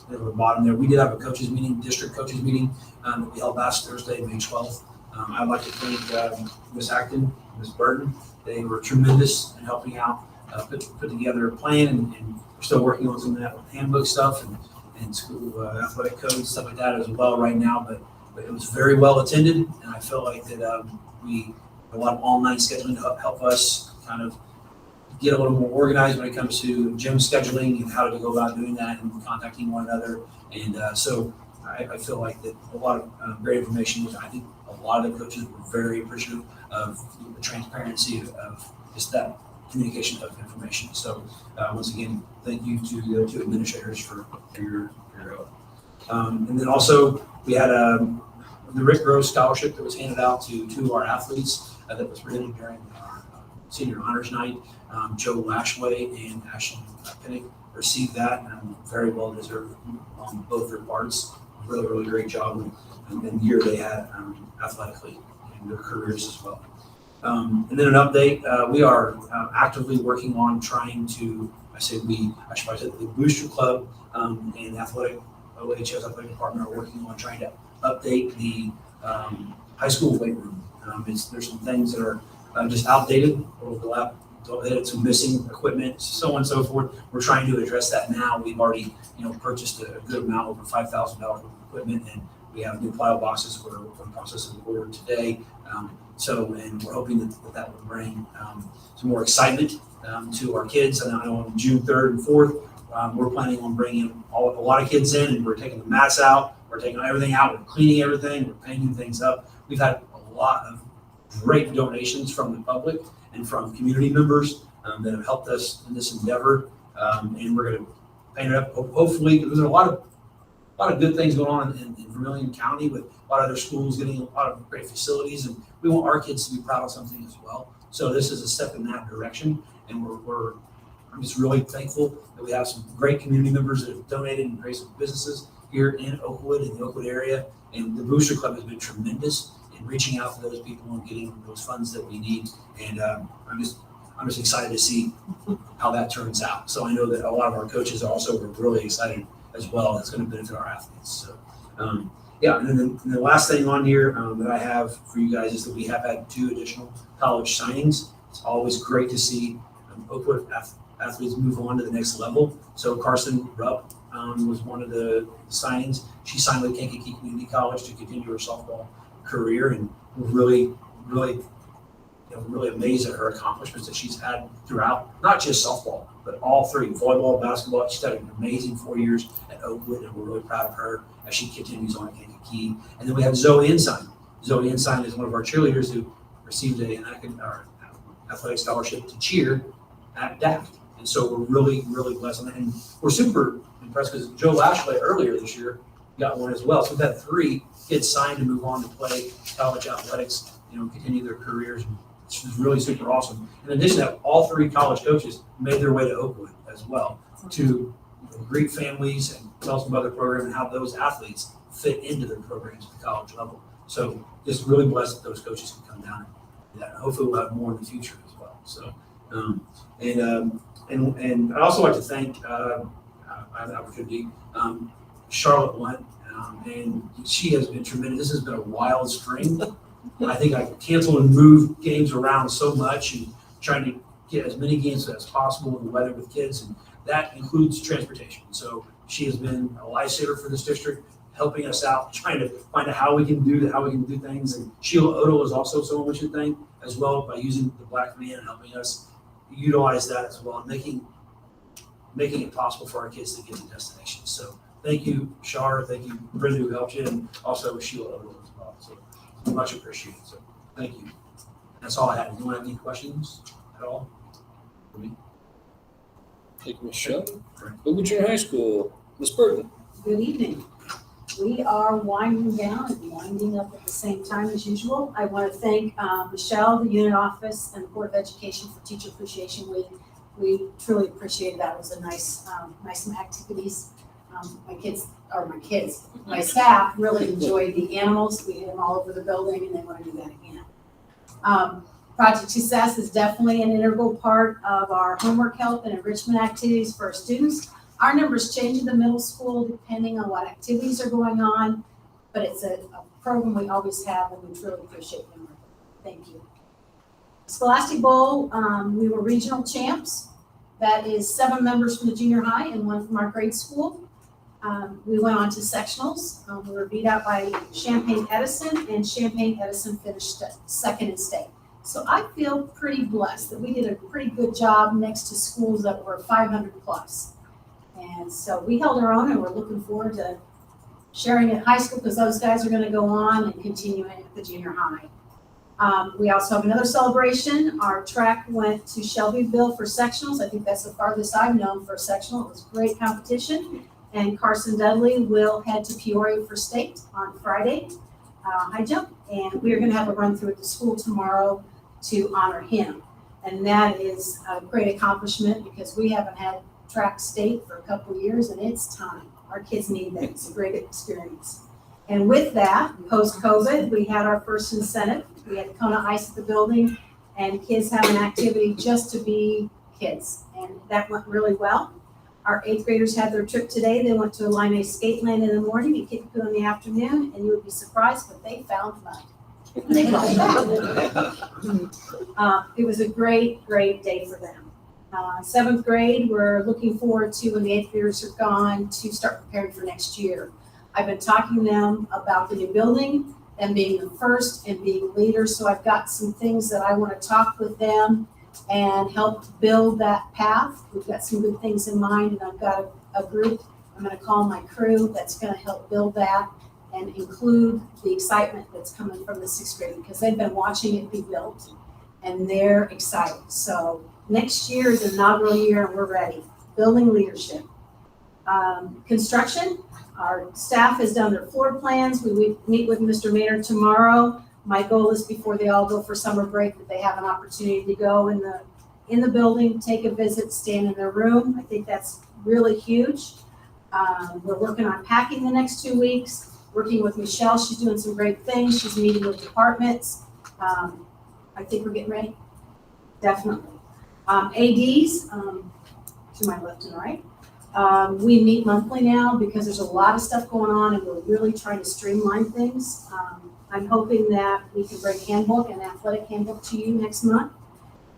the bottom there, we did have a coaches meeting, district coaches meeting that we held last Thursday, May 12th. I'd like to thank Ms. Acton, Ms. Burton. They were tremendous in helping out, put together a plan, and we're still working on some of that with handbook stuff and school athletic codes, stuff like that as well right now. But it was very well attended, and I feel like that we have a lot of online scheduling to help us kind of get a little more organized when it comes to gym scheduling and how to go about doing that and contacting one another. And so I feel like that a lot of great information. I think a lot of the coaches were very appreciative of the transparency of just that communication of information. So once again, thank you to the two administrators for your help. And then also we had the Rick Rose Scholarship that was handed out to two of our athletes that was presented during our senior honors night. Joe Lashway and Ashton Pinnick received that, and very well deserved on both their parts. Really, really great job and the year they had athletically in their careers as well. And then an update, we are actively working on trying to, I should probably say the Booster Club and OHS athletic department are working on trying to update the high school weight room. There's some things that are just outdated, some missing equipment, so on and so forth. We're trying to address that now. We've already, purchased a good amount, over $5,000 worth of equipment, and we have new plyo boxes we're in the process of order today. And we're hoping that will bring some more excitement to our kids. And I know on June 3rd and 4th, we're planning on bringing a lot of kids in, and we're taking the mats out, we're taking everything out, we're cleaning everything, we're painting things up. We've had a lot of great donations from the public and from community members that have helped us in this endeavor. And we're going to paint it up. Hopefully, there's a lot of good things going on in Vermilion County with a lot of other schools getting a lot of great facilities, and we want our kids to be proud of something as well. So this is a step in that direction, and we're I'm just really thankful that we have some great community members that have donated and raised some businesses here in Oakwood, in the Oakwood area. And the Booster Club has been tremendous in reaching out to those people and getting those funds that we need. And I'm just excited to see how that turns out. So I know that a lot of our coaches also are really excited as well. It's going to benefit our athletes. So yeah, and then the last thing on here that I have for you guys is that we have had 2 additional college signings. It's always great to see Oakwood athletes move on to the next level. So Carson Rupp was one of the signings. She signed with Kankakee Community College to continue her softball career, and we're really amazed at her accomplishments that she's had throughout, not just softball, but all 3, volleyball, basketball. She's had an amazing 4 years at Oakwood, and we're really proud of her as she continues on at Kankakee. And then we have Zoe Ensign. Zoe Ensign is one of our cheerleaders who received an athletic scholarship to cheer at DAC. And so we're really, really blessed. And we're super impressed because Joe Lashley earlier this year got one as well. So we've had 3 kids signed to move on to play college athletics, continue their careers. It's really super awesome. In addition to that, all 3 college coaches made their way to Oakwood as well to greet families and tell us about their program and how those athletes fit into their programs at the college level. So just really blessed that those coaches can come down and that. Hopefully we'll have more in the future as well. So, and I'd also like to thank, I have the opportunity, Charlotte Blunt, and she has been tremendous. This has been a wild spring. I think I canceled and moved games around so much and trying to get as many games as possible with the weather with kids, and that includes transportation. So she has been a lifesaver for this district, helping us out, trying to find out how we can do things. And Sheila Odell is also someone we should thank as well by using the Black Van and helping us utilize that as well, and making it possible for our kids to get to destinations. So thank you, Shar. Thank you, Brenda, who helped you, and also Sheila Odell as well. So much appreciated. So thank you. That's all I had. Do you have any questions at all for me? Thank you, Ms. Shelton. Oakwood Junior High School, Ms. Burton. Good evening. We are winding down and winding up at the same time as usual. I want to thank Michelle, the unit office, and the Board of Education for Teacher Appreciation Week. We truly appreciated that. It was a nice activities. My staff really enjoyed the animals. We had them all over the building, and they want to do that again. Project Success is definitely an integral part of our homework help and enrichment activities for our students. Our numbers change in the middle school depending on what activities are going on, but it's a program we always have, and we truly appreciate them. Thank you. Scholastic Bowl, we were regional champs. That is 7 members from the junior high and 1 from our grade school. We went on to sectionals. We were beat out by Champaign Edison, and Champaign Edison finished 2nd in state. So I feel pretty blessed that we did a pretty good job next to schools that were 500 plus. And so we held our own, and we're looking forward to sharing at high school because those guys are going to go on and continue at the junior high. We also have another celebration. Our track went to Shelbyville for sectionals. I think that's the farthest I've known for a sectional. It was great competition. And Carson Dudley will head to Peoria for state on Friday, high jump. And we're going to have a run through at the school tomorrow to honor him. And that is a great accomplishment because we haven't had track state for a couple of years, and it's time. Our kids need that. It's a great experience. And with that, post-COVID, we had our first incentive. We had Kona Ice at the building, and kids have an activity just to be kids. And that went really well. Our 8th graders had their trip today. They went to Illini Skate Land in the morning and Kickapoo in the afternoon, and you would be surprised, but they found mud. They loved that. It was a great, great day for them. 7th grade, we're looking forward to, when the 8th graders are gone, to start preparing for next year. I've been talking to them about the new building and being the first and being leaders. So I've got some things that I want to talk with them and help build that path. We've got some good things in mind, and I've got a group I'm going to call my crew that's going to help build that and include the excitement that's coming from the 6th grade because they've been watching it be built and they're excited. So next year is an inaugural year and we're ready. Building leadership. Construction, our staff has done their floor plans. We meet with Mr. Maynard tomorrow. My goal is before they all go for summer break that they have an opportunity to go in in the building, take a visit, stand in their room. I think that's really huge. We're working on packing the next 2 weeks, working with Michelle. She's doing some great things. She's meeting with departments. I think we're getting ready. Definitely. ADs, to my left and right. We meet monthly now because there's a lot of stuff going on and we're really trying to streamline things. I'm hoping that we can bring handbook and athletic handbook to you next month.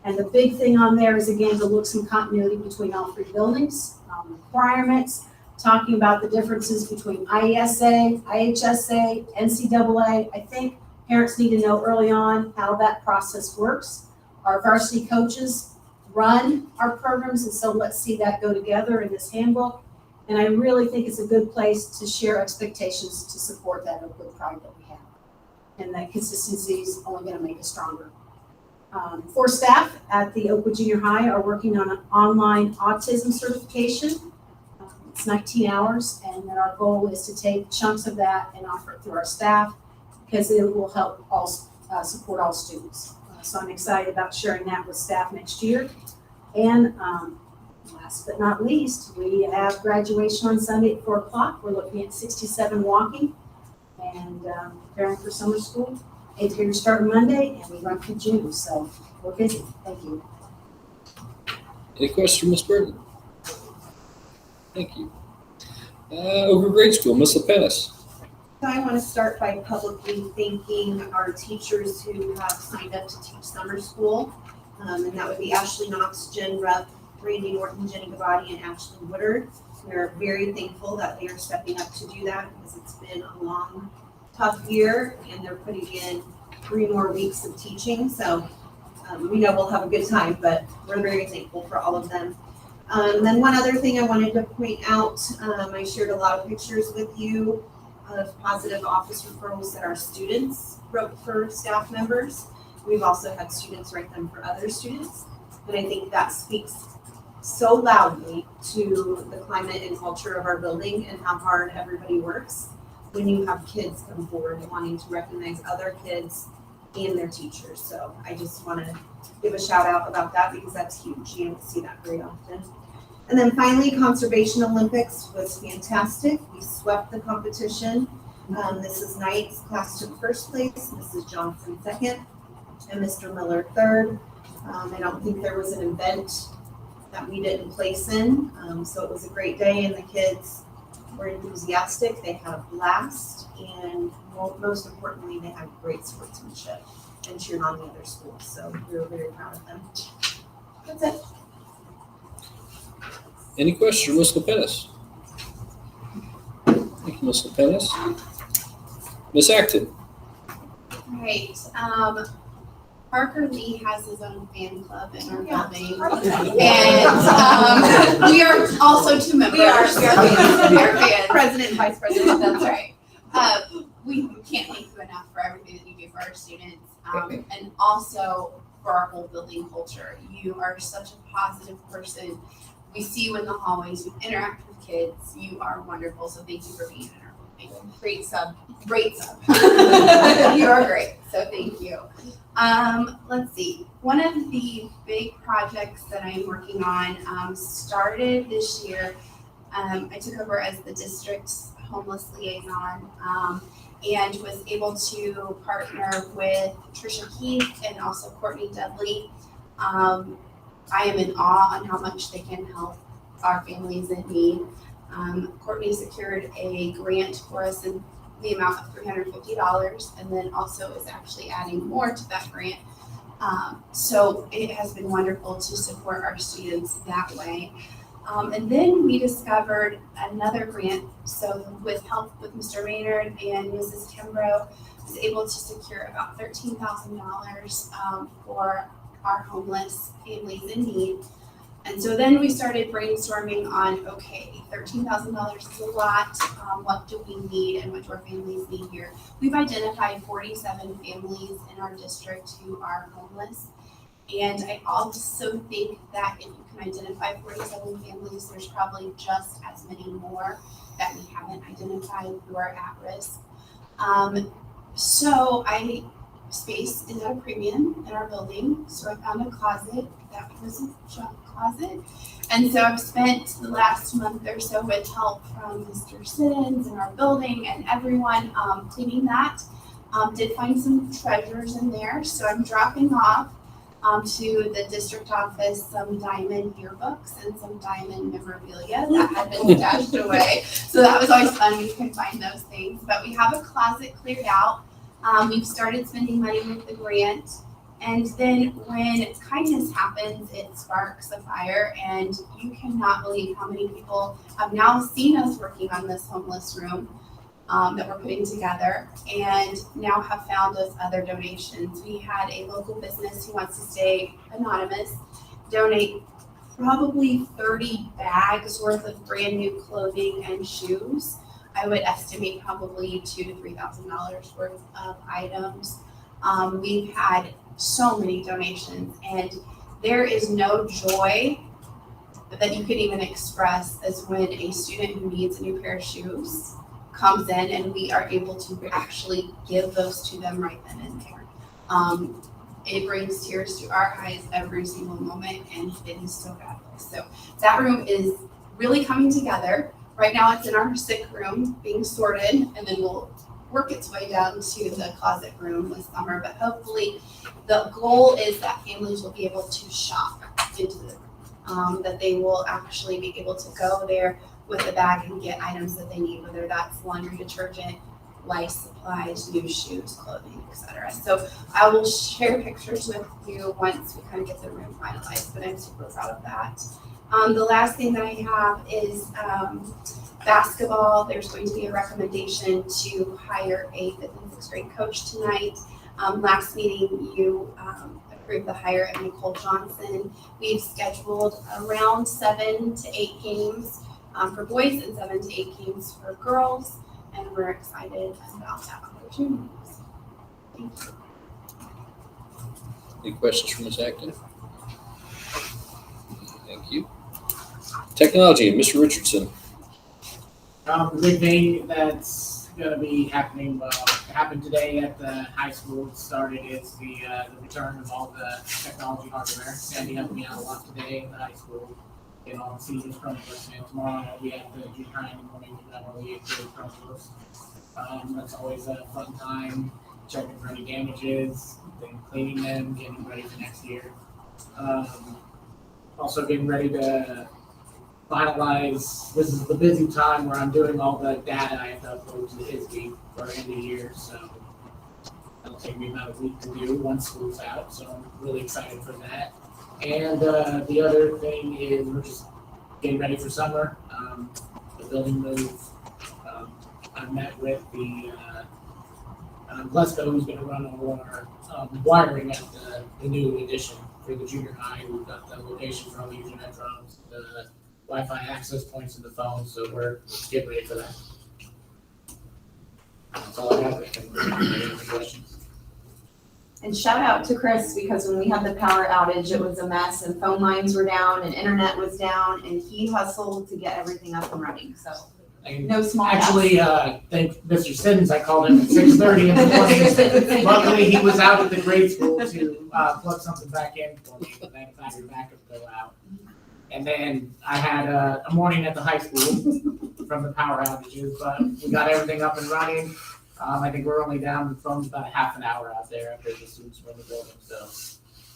And the big thing on there is, again, to look some continuity between all three buildings, requirements, talking about the differences between IESA, IHSA, NCAA. I think parents need to know early on how that process works. Our varsity coaches run our programs, and so let's see that go together in this handbook. And I really think it's a good place to share expectations to support that Oakwood pride that we have. And that consistency is only going to make us stronger. 4 staff at the Oakwood Junior High are working on an online autism certification. It's 19 hours, and then our goal is to take chunks of that and offer it through our staff because it will help all support all students. So I'm excited about sharing that with staff next year. And last but not least, we have graduation on Sunday at 4 o'clock. We're looking at 67 walking and preparing for summer school. 8th grade start Monday, and we run through June, so we're busy. Thank you. Any questions for Ms. Burton? Thank you. Over grade school, Ms. Lepenis. So I want to start by publicly thanking our teachers who have signed up to teach summer school. And that would be Ashley Knox, Jen Rupp, Randy Norton, Jenny Gavati, and Ashley Woodard. We're very thankful that they are stepping up to do that because it's been a long, tough year, and they're putting in 3 more weeks of teaching. So we know we'll have a good time, but we're very thankful for all of them. Then one other thing I wanted to point out, I shared a lot of pictures with you of positive office referrals that our students wrote for staff members. We've also had students write them for other students, but I think that speaks so loudly to the climate and culture of our building and how hard everybody works when you have kids come forward wanting to recognize other kids and their teachers. So I just want to give a shout out about that because that's huge. You don't see that very often. And then finally, Conservation Olympics was fantastic. We swept the competition. Mrs. Knight's class took first place, Mrs. Johnson second, and Mr. Miller third. I don't think there was an event that we didn't place in. So it was a great day, and the kids were enthusiastic. They had a blast, and most importantly, they had great sportsmanship and cheered on the other schools. So we were very proud of them. That's it. Any questions for Ms. Lepenis? Thank you, Ms. Lepenis. Ms. Acton. Right. Parker Lee has his own fan club in our building. And we are also 2 members. We are fans. President and vice president, that's right. We can't thank you enough for everything that you do for our students. And also for our whole building culture. You are such a positive person. We see you in the hallways, you interact with kids, you are wonderful, so thank you for being in our building. Great sub. You are great, so thank you. Let's see, one of the big projects that I'm working on started this year. I took over as the district's homeless liaison and was able to partner with Trisha Keith and also Courtney Dudley. I am in awe on how much they can help our families in need. Courtney secured a grant for us in the amount of $350 and then also is actually adding more to that grant. So it has been wonderful to support our students that way. And then we discovered another grant. So with help with Mr. Maynard and Mrs. Kimbrough, was able to secure about $13,000 for our homeless families in need. And so then we started brainstorming on, okay, $13,000 is a lot. What do we need and what do our families need here? We've identified 47 families in our district who are homeless. And I also think that if you can identify 47 families, there's probably just as many more that we haven't identified who are at risk. So I space is at a premium in our building, so I found a closet that was a junk closet. And so I've spent the last month or so with help from Mr. Siddons and our building and everyone cleaning that. Did find some treasures in there, so I'm dropping off to the district office some diamond yearbooks and some diamond memorabilia that had been stashed away. So that was always fun when you can find those things. But we have a closet cleared out. We've started spending money with the grant. And then when kindness happens, it sparks a fire. And you cannot believe how many people have now seen us working on this homeless room that we're putting together, and now have found us other donations. We had a local business who wants to stay anonymous donate probably 30 bags worth of brand new clothing and shoes. I would estimate probably $2,000 to $3,000 worth of items. We've had so many donations, and there is no joy that you could even express as when a student who needs a new pair of shoes comes in and we are able to actually give those to them right then and there. It brings tears to our eyes every single moment, and it is so fabulous. So that room is really coming together. Right now it's in our sick room being sorted, and then we'll work its way down to the closet room this summer. But hopefully the goal is that families will be able to shop into the room, that they will actually be able to go there with a bag and get items that they need, whether that's laundry detergent, life supplies, new shoes, clothing, etc. So I will share pictures with you once we kind of get the room finalized, but I'm super proud of that. The last thing that I have is basketball. There's going to be a recommendation to hire a 5th and 6th grade coach tonight. Last meeting, you approved the hire of Nicole Johnson. We've scheduled around 7 to 8 games for boys and 7 to 8 games for girls, and we're excited about that opportunity. Thank you. Any questions from Ms. Acton? Thank you. Technology, Mr. Richardson. The big thing that's gonna be happening, happened today at the high school, started is the return of all the technology hardware. Sandy helped me out a lot today at the high school. Getting all the seasons Chromebooks, and tomorrow I'll be at the junior high in the morning, and I'll be at the Chromebooks. That's always a fun time, checking for any damages, then cleaning them, getting ready for next year. Also getting ready to finalize, this is the busy time where I'm doing all the data I have to upload to the CUSD for end of year, so that'll take me about a week to do once school's out, so I'm really excited for that. And the other thing is we're just getting ready for summer. The building move, I met with the Glasgow, who's going to run all our wiring at the new addition for the junior high. We've got the location for all the Ethernet drums, the Wi-Fi access points in the phone, so we're getting ready for that. That's all I have. Any questions? And shout out to Chris, because when we had the power outage, it was a mess and phone lines were down and internet was down, and he hustled to get everything up and running, so no small task. Actually, thank Mr. Siddons, I called him at 6:30 in the morning. Luckily, he was out at the grade school to plug something back in for me, but then factory backup go out. And then I had a morning at the high school from the power outages, but we got everything up and running. I think we're only down from about a half an hour out there after the students were in the building, so.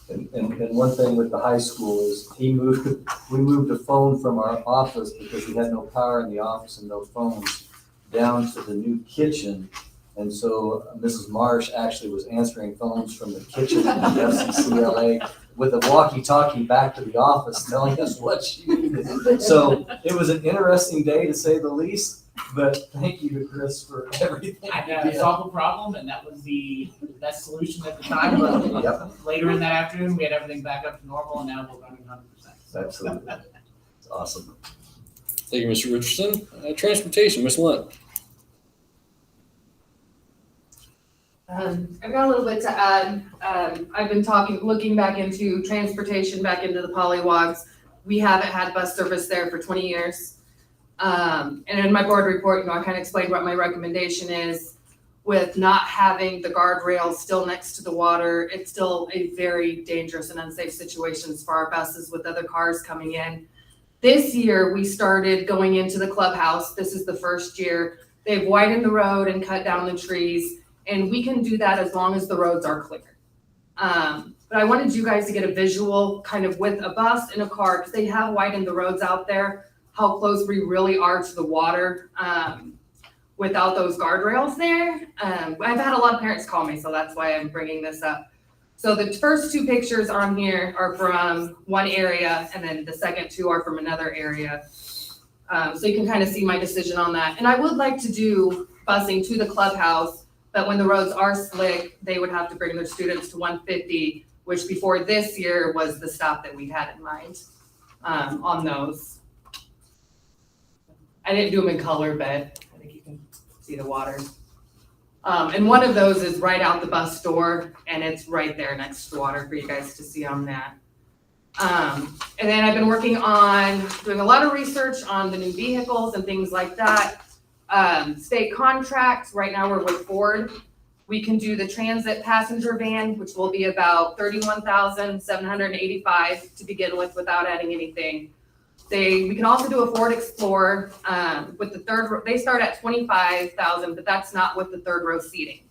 And one thing with the high school is we moved a phone from our office because we had no power in the office and no phones down to the new kitchen. And so Mrs. Marsh actually was answering phones from the kitchen in the FCCLA with a walkie-talkie back to the office telling us what she needed. So it was an interesting day to say the least. But thank you to Chris for everything. I solved the problem, and that was the best solution at the time. But Yep. Later in that afternoon, we had everything back up to normal, and now we're running 100%. Absolutely. It's awesome. Thank you, Mr. Richardson. Transportation, Ms. Lunt. I've got a little bit to add. I've been looking back into transportation, back into the pollywogs. We haven't had bus service there for 20 years. And in my board report, I kind of explained what my recommendation is. with not having the guardrails still next to the water, it's still a very dangerous and unsafe situations for our buses with other cars coming in. This year, we started going into the clubhouse. This is the first year. They've widened the road and cut down the trees, and we can do that as long as the roads are clear. But I wanted you guys to get a visual kind of with a bus and a car, because they have widened the roads out there, how close we really are to the water without those guardrails there. I've had a lot of parents call me, so that's why I'm bringing this up. So the first two pictures on here are from one area, and then the second two are from another area. So you can kind of see my decision on that. And I would like to do busing to the clubhouse, but when the roads are slick, they would have to bring their students to 150, which before this year was the stop that we had in mind on those. I didn't do them in color, but I think you can see the water. And one of those is right out the bus door, and it's right there next to the water for you guys to see on that. And then I've been working on doing a lot of research on the new vehicles and things like that. State contracts, right now we're with Ford. We can do the transit passenger van, which will be about $31,785 to begin with without adding anything. We can also do a Ford Explorer with the third, they start at $25,000, but that's not with the third row seating.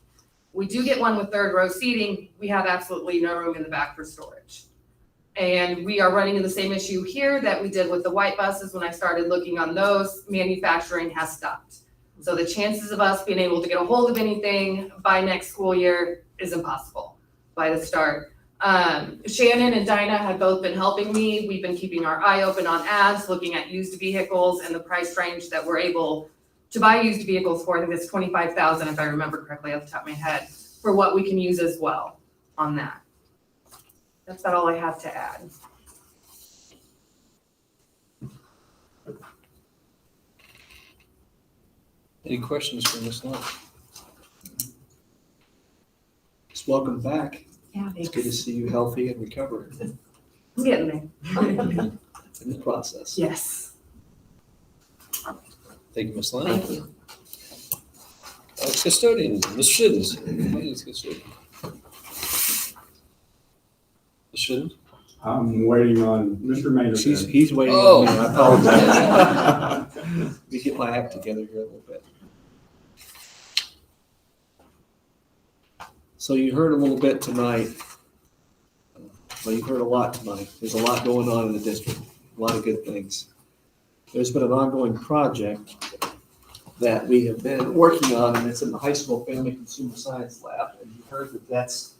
We do get one with third row seating. We have absolutely no room in the back for storage. And we are running into the same issue here that we did with the white buses. When I started looking on those, manufacturing has stopped. So the chances of us being able to get a hold of anything by next school year is impossible by the start. Shannon and Dinah have both been helping me. We've been keeping our eye open on ads, looking at used vehicles and the price range that we're able to buy used vehicles for. I think it's $25,000 if I remember correctly off the top of my head, for what we can use as well on that. That's about all I have to add. Any questions for Ms. Long? Just welcome back. Yeah, It's good to see you healthy and recovering I'm getting there. in the process. Yes. Thank you, Ms. Long. Thank you. Custodian, Ms. Shiddens. Ms. Shiddens? I'm waiting on Mr. Maynard. He's waiting Oh. on me. I apologize. Let me get my act together here a little bit. So you heard a little bit tonight. Well, you heard a lot tonight. There's a lot going on in the district, a lot of good things. There's been an ongoing project that we have been working on, and it's in the high school family consumer science lab. And you heard that that's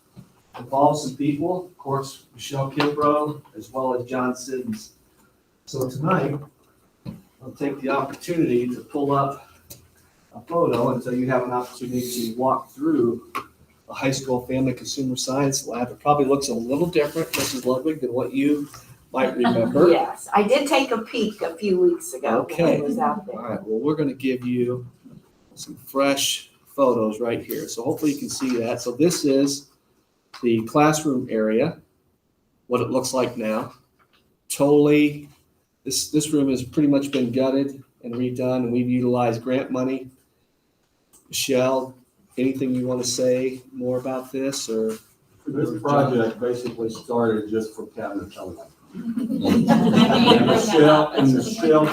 involves some people, of course, Michelle Kimbrough, as well as John Siddons. So tonight, I'll take the opportunity to pull up a photo, and so you have an opportunity to walk through the high school family consumer science lab. It probably looks a little different, Mrs. Ludwig, than what you might remember. Yes, I did take a peek a few weeks ago when Okay. I was out All there. right, well, we're going to give you some fresh photos right here. So hopefully you can see that. So this is the classroom area, what it looks like now. Totally, this room has pretty much been gutted and redone, and we've utilized grant money. Michelle, anything you want to say more about this, or? This project basically started just for cabinet television. And Michelle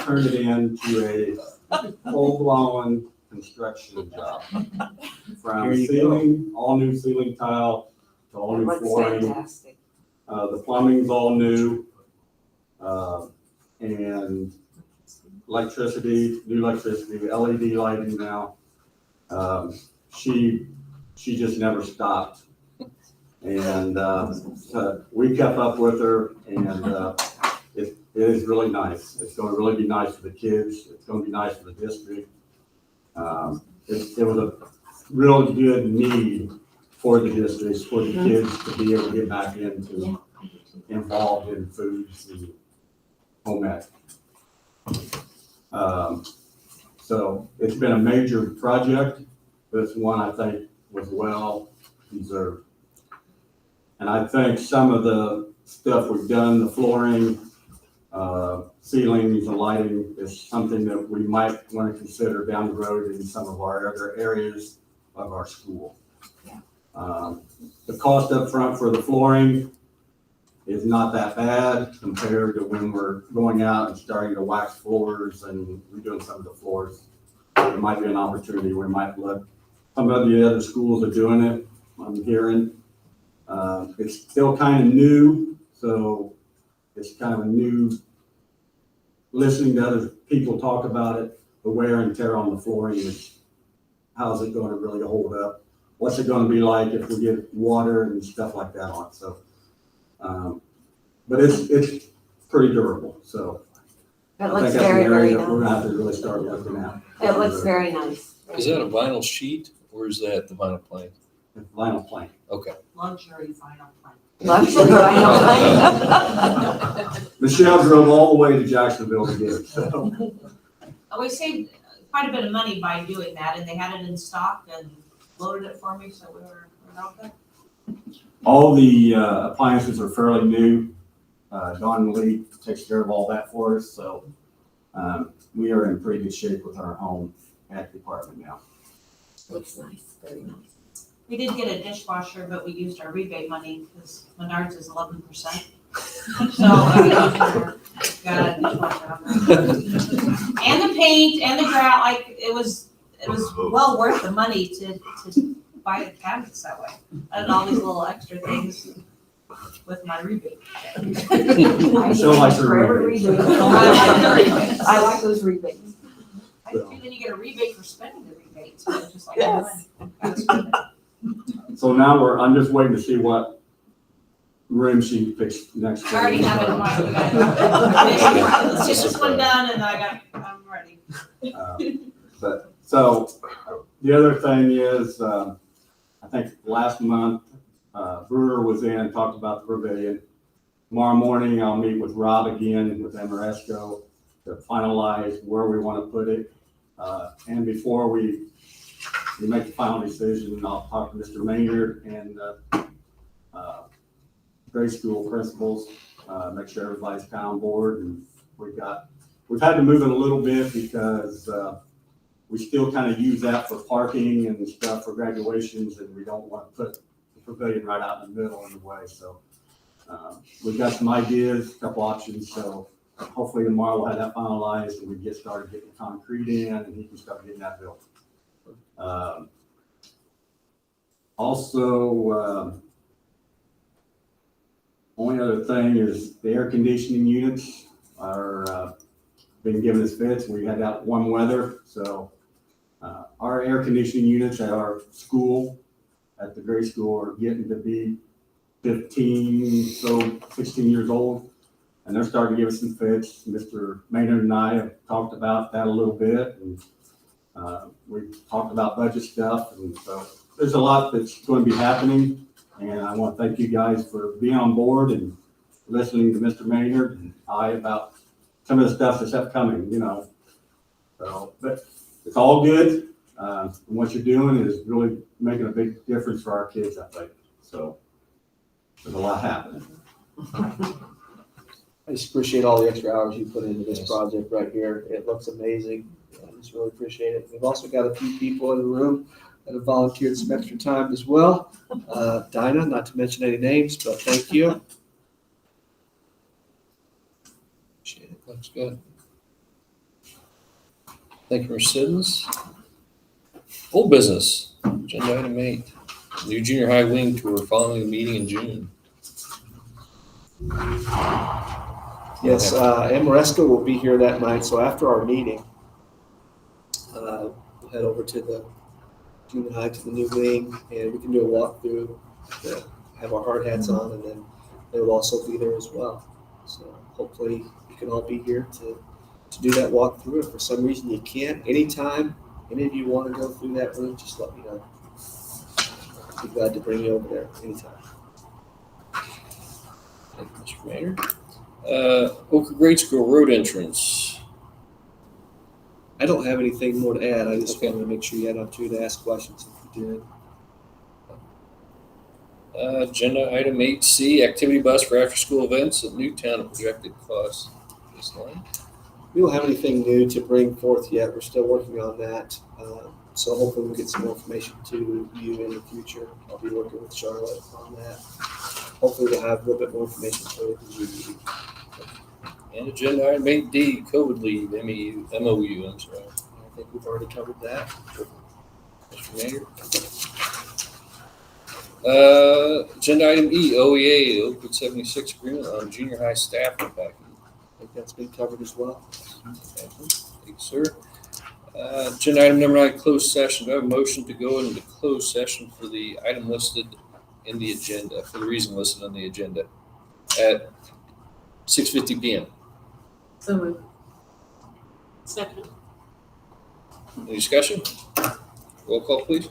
turned it into a full-blown construction job. From Here you ceiling, all new ceiling tile, to all It new looks flooring. fantastic. The plumbing's all new. And electricity, new electricity, LED lighting now. She just never stopped. And we kept up with her, and it is really nice. It's going to really be nice for the kids. It's going to be nice for the district. It was a real good need for the districts, for the kids to be able to get back into involved in foods and home ec. So it's been a major project, but it's one I think was well deserved. And I think some of the stuff we've done, the flooring, ceilings and lighting, is something that we might want to consider down the road in some of our other areas of our school. The cost up front for the flooring is not that bad compared to when we're going out and starting to wax floors and redoing some of the floors. There might be an opportunity we might look. Some of the other schools are doing it, I'm hearing. It's still kind of new, so it's kind of a new, listening to other people talk about it, the wear and tear on the flooring is, how's it going to really hold up? What's it going to be like if we get water and stuff like that on it? So, but it's pretty durable. So It I think looks that's an very, area very that we're nice. gonna have to really start looking at. It looks very nice. Is that a vinyl sheet or is that the vinyl plank? It's vinyl plank. Okay. Luxury vinyl plank. Luxury vinyl plank. Michelle drove all the way to Jacksonville to get it. So. We saved quite a bit of money by doing that, and they had it in stock and loaded it for me, so we're all good. All the appliances are fairly new. Don Lee takes care of all that for us, so we are in pretty good shape with our home ec department now. Looks nice, very nice. We did get a dishwasher, but we used our rebate money because Menards is 11%. So got a dishwasher on there. And the paint and the grout, like it was well worth the money to buy the cabinets that way. And all these little extra things with my rebate. Michelle likes her Forever rebates. rebates. I like those rebates. I do, then you get a rebate for spending the rebate, so it's just like, Yes. So now I'm just waiting to see what room she picks next. I already have it in mind. Let's get this one done and I'm ready. But so the other thing is, I think last month, Brewer was in and talked about the pavilion. Tomorrow morning, I'll meet with Rob again with Amoresco to finalize where we want to put it. And before we make the final decision, I'll talk to Mr. Maynard and grade school principals, make sure everybody's kind of on board. And we've had to move it a little bit because we still kind of use that for parking and stuff for graduations, and we don't want to put the pavilion right out in the middle in the way. So we've got some ideas, a couple options. So hopefully tomorrow we'll have that finalized and we get started getting the concrete in and he can start getting that built. Only other thing is the air conditioning units are been giving us fits. We had that warm weather, so our air conditioning units at our school, at the grade school, are getting to be 16 years old, and they're starting to give us some fits. Mr. Maynard and I have talked about that a little bit, and we've talked about budget stuff, and so there's a lot that's going to be happening. And I want to thank you guys for being on board and listening to Mr. Maynard and I about some of the stuff that's upcoming, you know. So, but it's all good. And what you're doing is really making a big difference for our kids, I think. So there's a lot happening. I just appreciate all the extra hours you put into this project right here. It looks amazing. I just really appreciate it. We've also got a few people in the room that have volunteered some extra time as well. Dinah, not to mention any names, but thank you. Appreciate it. Looks good. Thank you, Mercedes. Old business, agenda item 8, new junior high wing tour following the meeting in June. Yes, Amoresco will be here that night, so after our meeting, we'll head over to the junior high, to the new wing, and we can do a walkthrough, have our hard hats on, and then they will also be there as well. So hopefully you can all be here to do that walkthrough. If for some reason you can't, anytime any of you want to go through that room, just let me know. I'd be glad to bring you over there anytime. Thank you, Mr. Mayor. Oakwood Grade School road entrance. I don't have anything more to add. I just wanted to make sure you had an opportunity to ask questions if you did. Agenda item 8C, activity bus for after-school events at Newtown at projected cost. This line. We don't have anything new to bring forth yet. We're still working on that. So hopefully we'll get some more information to you in the future. I'll be working with Charlotte on that. Hopefully we'll have a little bit more information for you. And agenda item 8D, COVID leave, MOU, I'm sorry. I think we've already covered that. Mr. Mayor. Agenda item E, OEA, Oakwood 76 agreement on junior high staff impact. I think that's been covered as well. Thank you, sir. Agenda item number 9, closed session. Do I have a motion to go into closed session for the item listed in the agenda, for the reason listed on the agenda at 6:50 PM? So moved. Second. Any discussion? Roll call, please.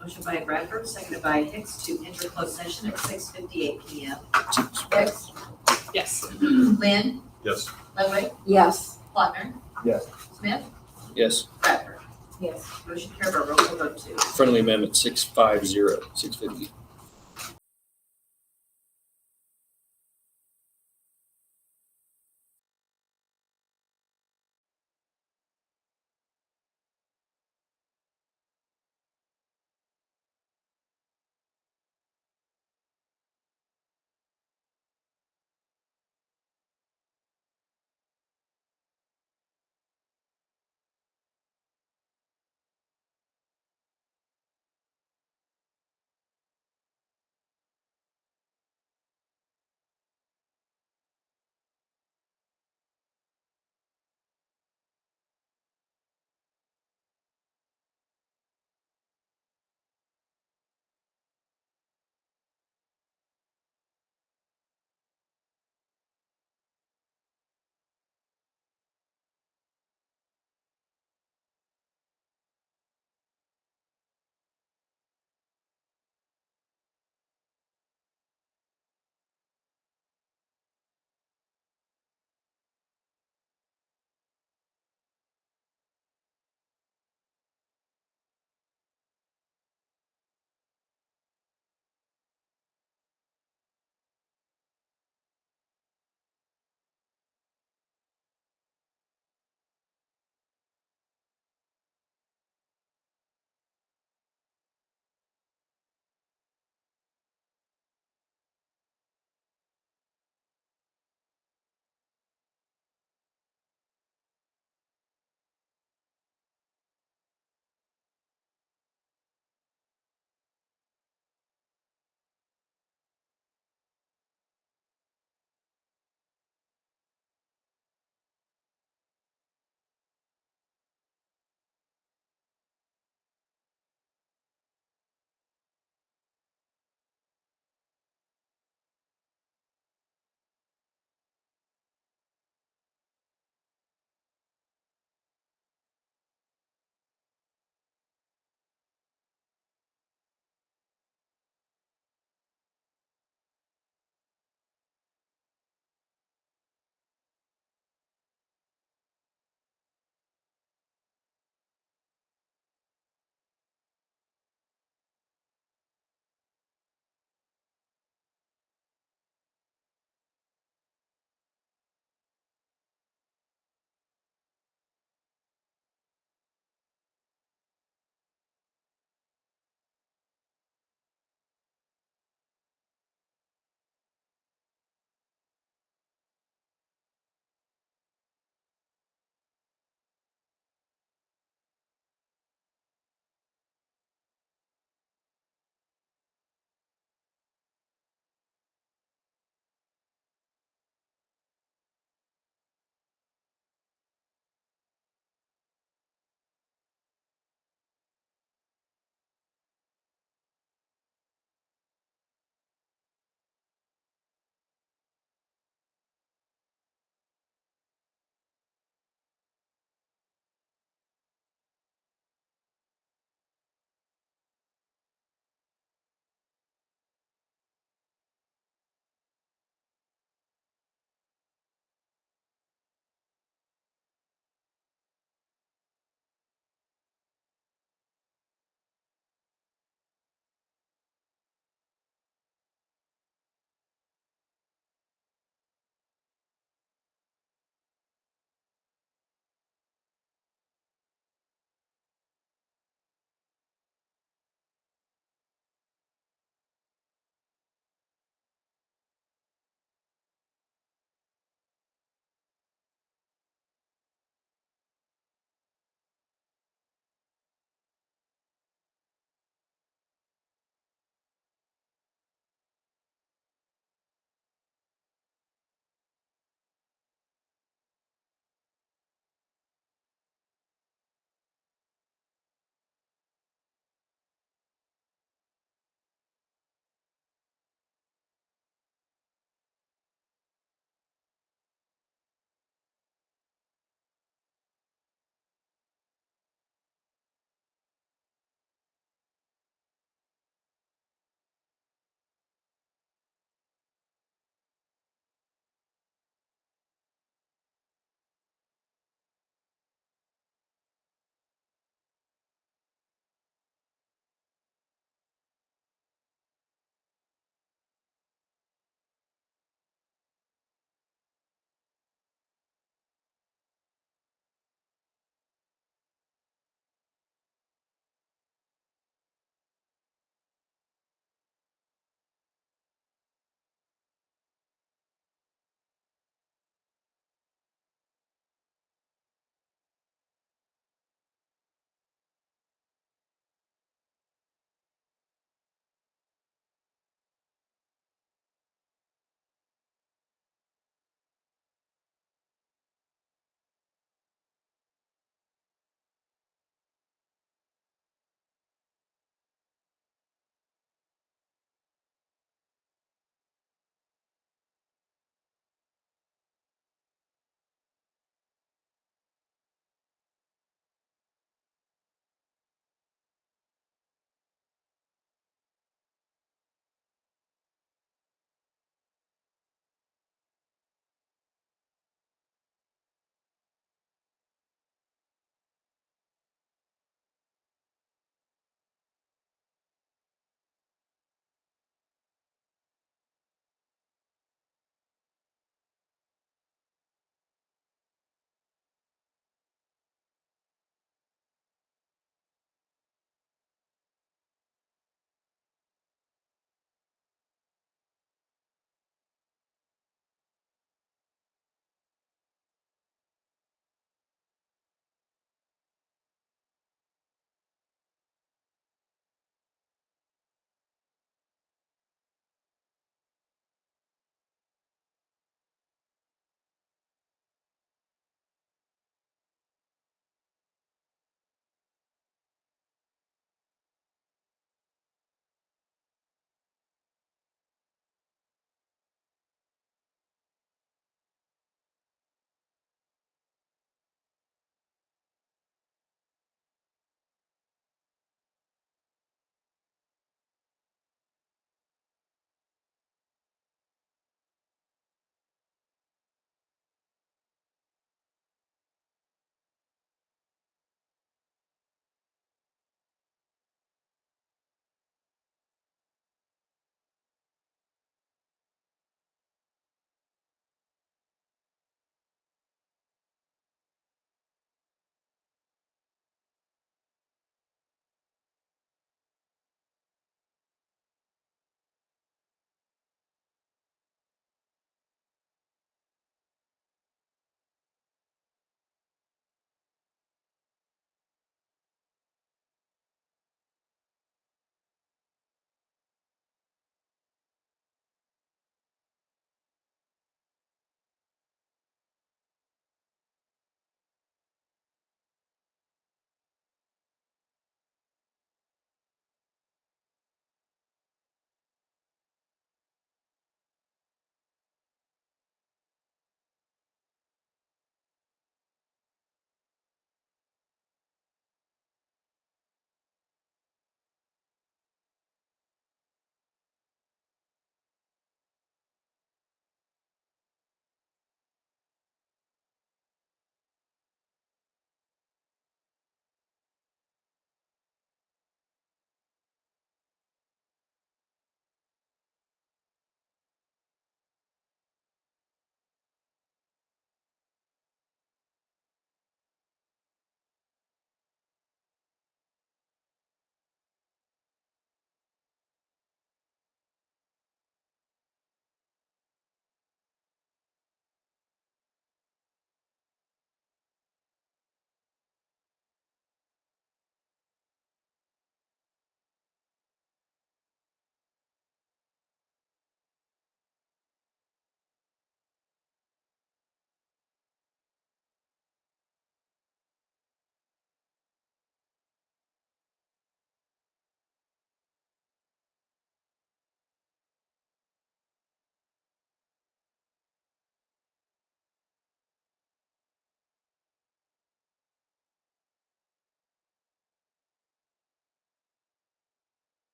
Motion by Bradford, seconded by Hicks to enter closed session at 6:58 PM. Hicks, Yes. Lynn, Yes. Ludwig, Yes. Plattner. Yes. Smith, Yes. Bradford. Yes. Motion carried by roll call vote 2. Friendly amendment 650, 650.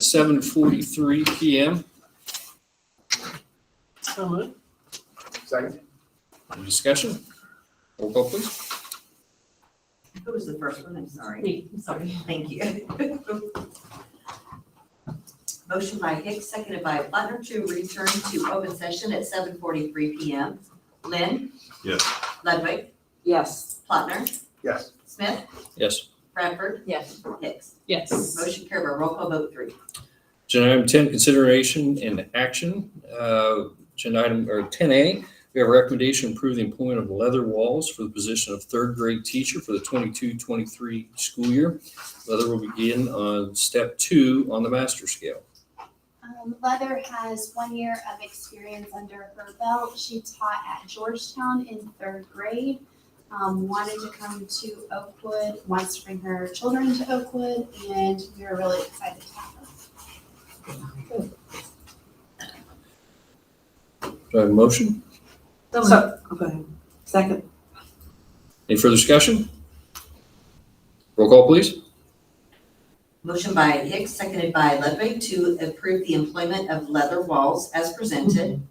7:43 PM. Second. Any discussion? Roll call, please. Who was the first one? I'm sorry. Me, I'm sorry. Thank you. Motion by Hicks, seconded by Plattner to return to open session at 7:43 PM. Lynn? Yes. Ludwig? Yes. Plattner? Yes. Smith? Yes. Bradford? Yes. Hicks? Yes. Motion carried by roll call vote 3. Agenda item 10, consideration and action. Agenda item, or 10A, we have a recommendation to approve the employment of Leather Walls for the position of third grade teacher for the 22-23 school year. Leather will begin on step 2 on the master scale. Leather has 1 year of experience under her belt. She taught at Georgetown in 3rd grade. Wanted to come to Oakwood, wants to bring her children to Oakwood, and we are really excited to have her. Do I have a motion? Go ahead. Second. Any further discussion? Roll call, please. Motion by Hicks, seconded by Ludwig to approve the employment of Leather Walls as presented.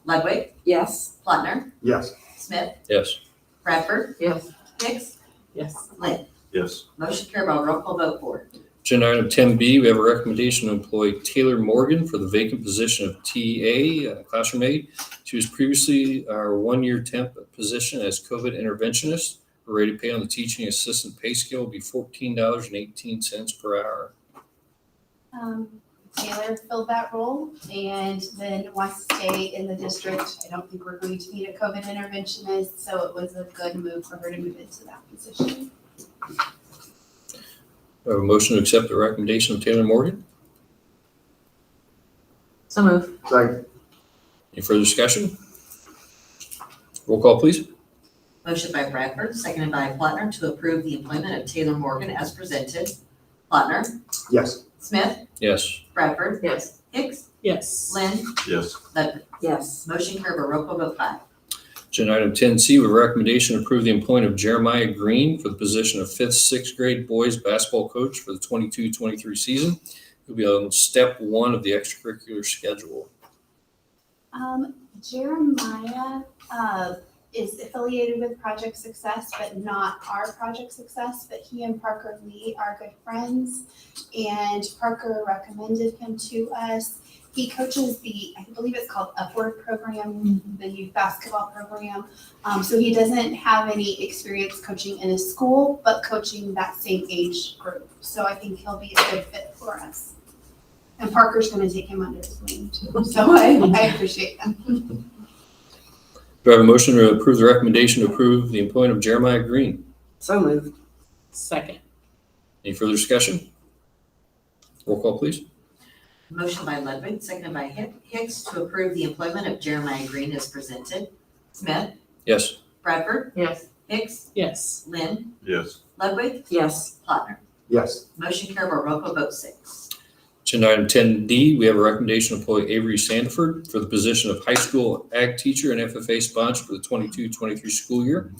Ludwig? Yes. Plattner? Yes. Smith? Yes. Bradford? Yes. Hicks? Yes. Lynn? Yes. Motion carried by roll call vote 4. Agenda item 10B, we have a recommendation to employ Taylor Morgan for the vacant position of TA, classroom aide. She was previously our 1-year temp position as COVID interventionist. Her rate of pay on the teaching assistant pay scale will be $14.18 per hour. Taylor filled that role and then wants to stay in the district. I don't think we're going to need a COVID interventionist, so it was a good move for her to move into that position. We have a motion to accept the recommendation of Taylor Morgan. So move. Second. Any further discussion? Roll call, please. Motion by Bradford, seconded by Plattner to approve the employment of Taylor Morgan as presented. Plattner? Yes. Smith? Yes. Bradford? Yes. Hicks? Yes. Lynn? Yes. Ludwig? Yes. Motion carried by roll call vote 5. Agenda item 10C, with a recommendation to approve the employment of Jeremiah Green for the position of 5th, 6th grade boys basketball coach for the 22-23 season. He'll be on step 1 of the extracurricular schedule. Jeremiah is affiliated with Project Success, but not our Project Success, but he and Parker Lee are good friends, and Parker recommended him to us. He coaches I believe it's called Upward program, the youth basketball program. So he doesn't have any experience coaching in a school, but coaching that same age group. So I think he'll be a good fit for us. And Parker's gonna take him under his wing too, so I appreciate that. Do I have a motion to approve the recommendation to approve the employment of Jeremiah Green? So moved. Second. Any further discussion? Roll call, please. Motion by Ludwig, seconded by Hicks to approve the employment of Jeremiah Green as presented. Smith? Yes. Bradford? Yes. Hicks? Yes. Lynn? Yes. Ludwig? Yes. Plattner? Yes. Motion carried by roll call vote 6. Agenda item 10D, we have a recommendation to employ Avery Sandiford for the position of high school ag teacher and FFA sponsor for the 22-23 school year.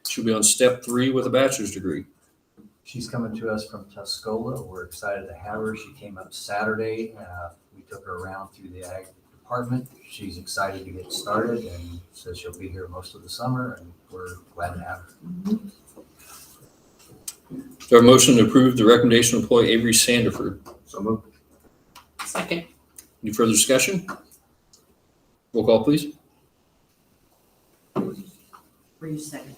She'll be on step 3 with a bachelor's degree. She's coming to us from Tuscola. We're excited to have her. She came up Saturday. We took her around through the ag department. She's excited to get started and says she'll be here most of the summer, and we're glad to have her. Do I have a motion to approve the recommendation to employ Avery Sandiford? So moved. Second. Any further discussion? Roll call, please. Were you second?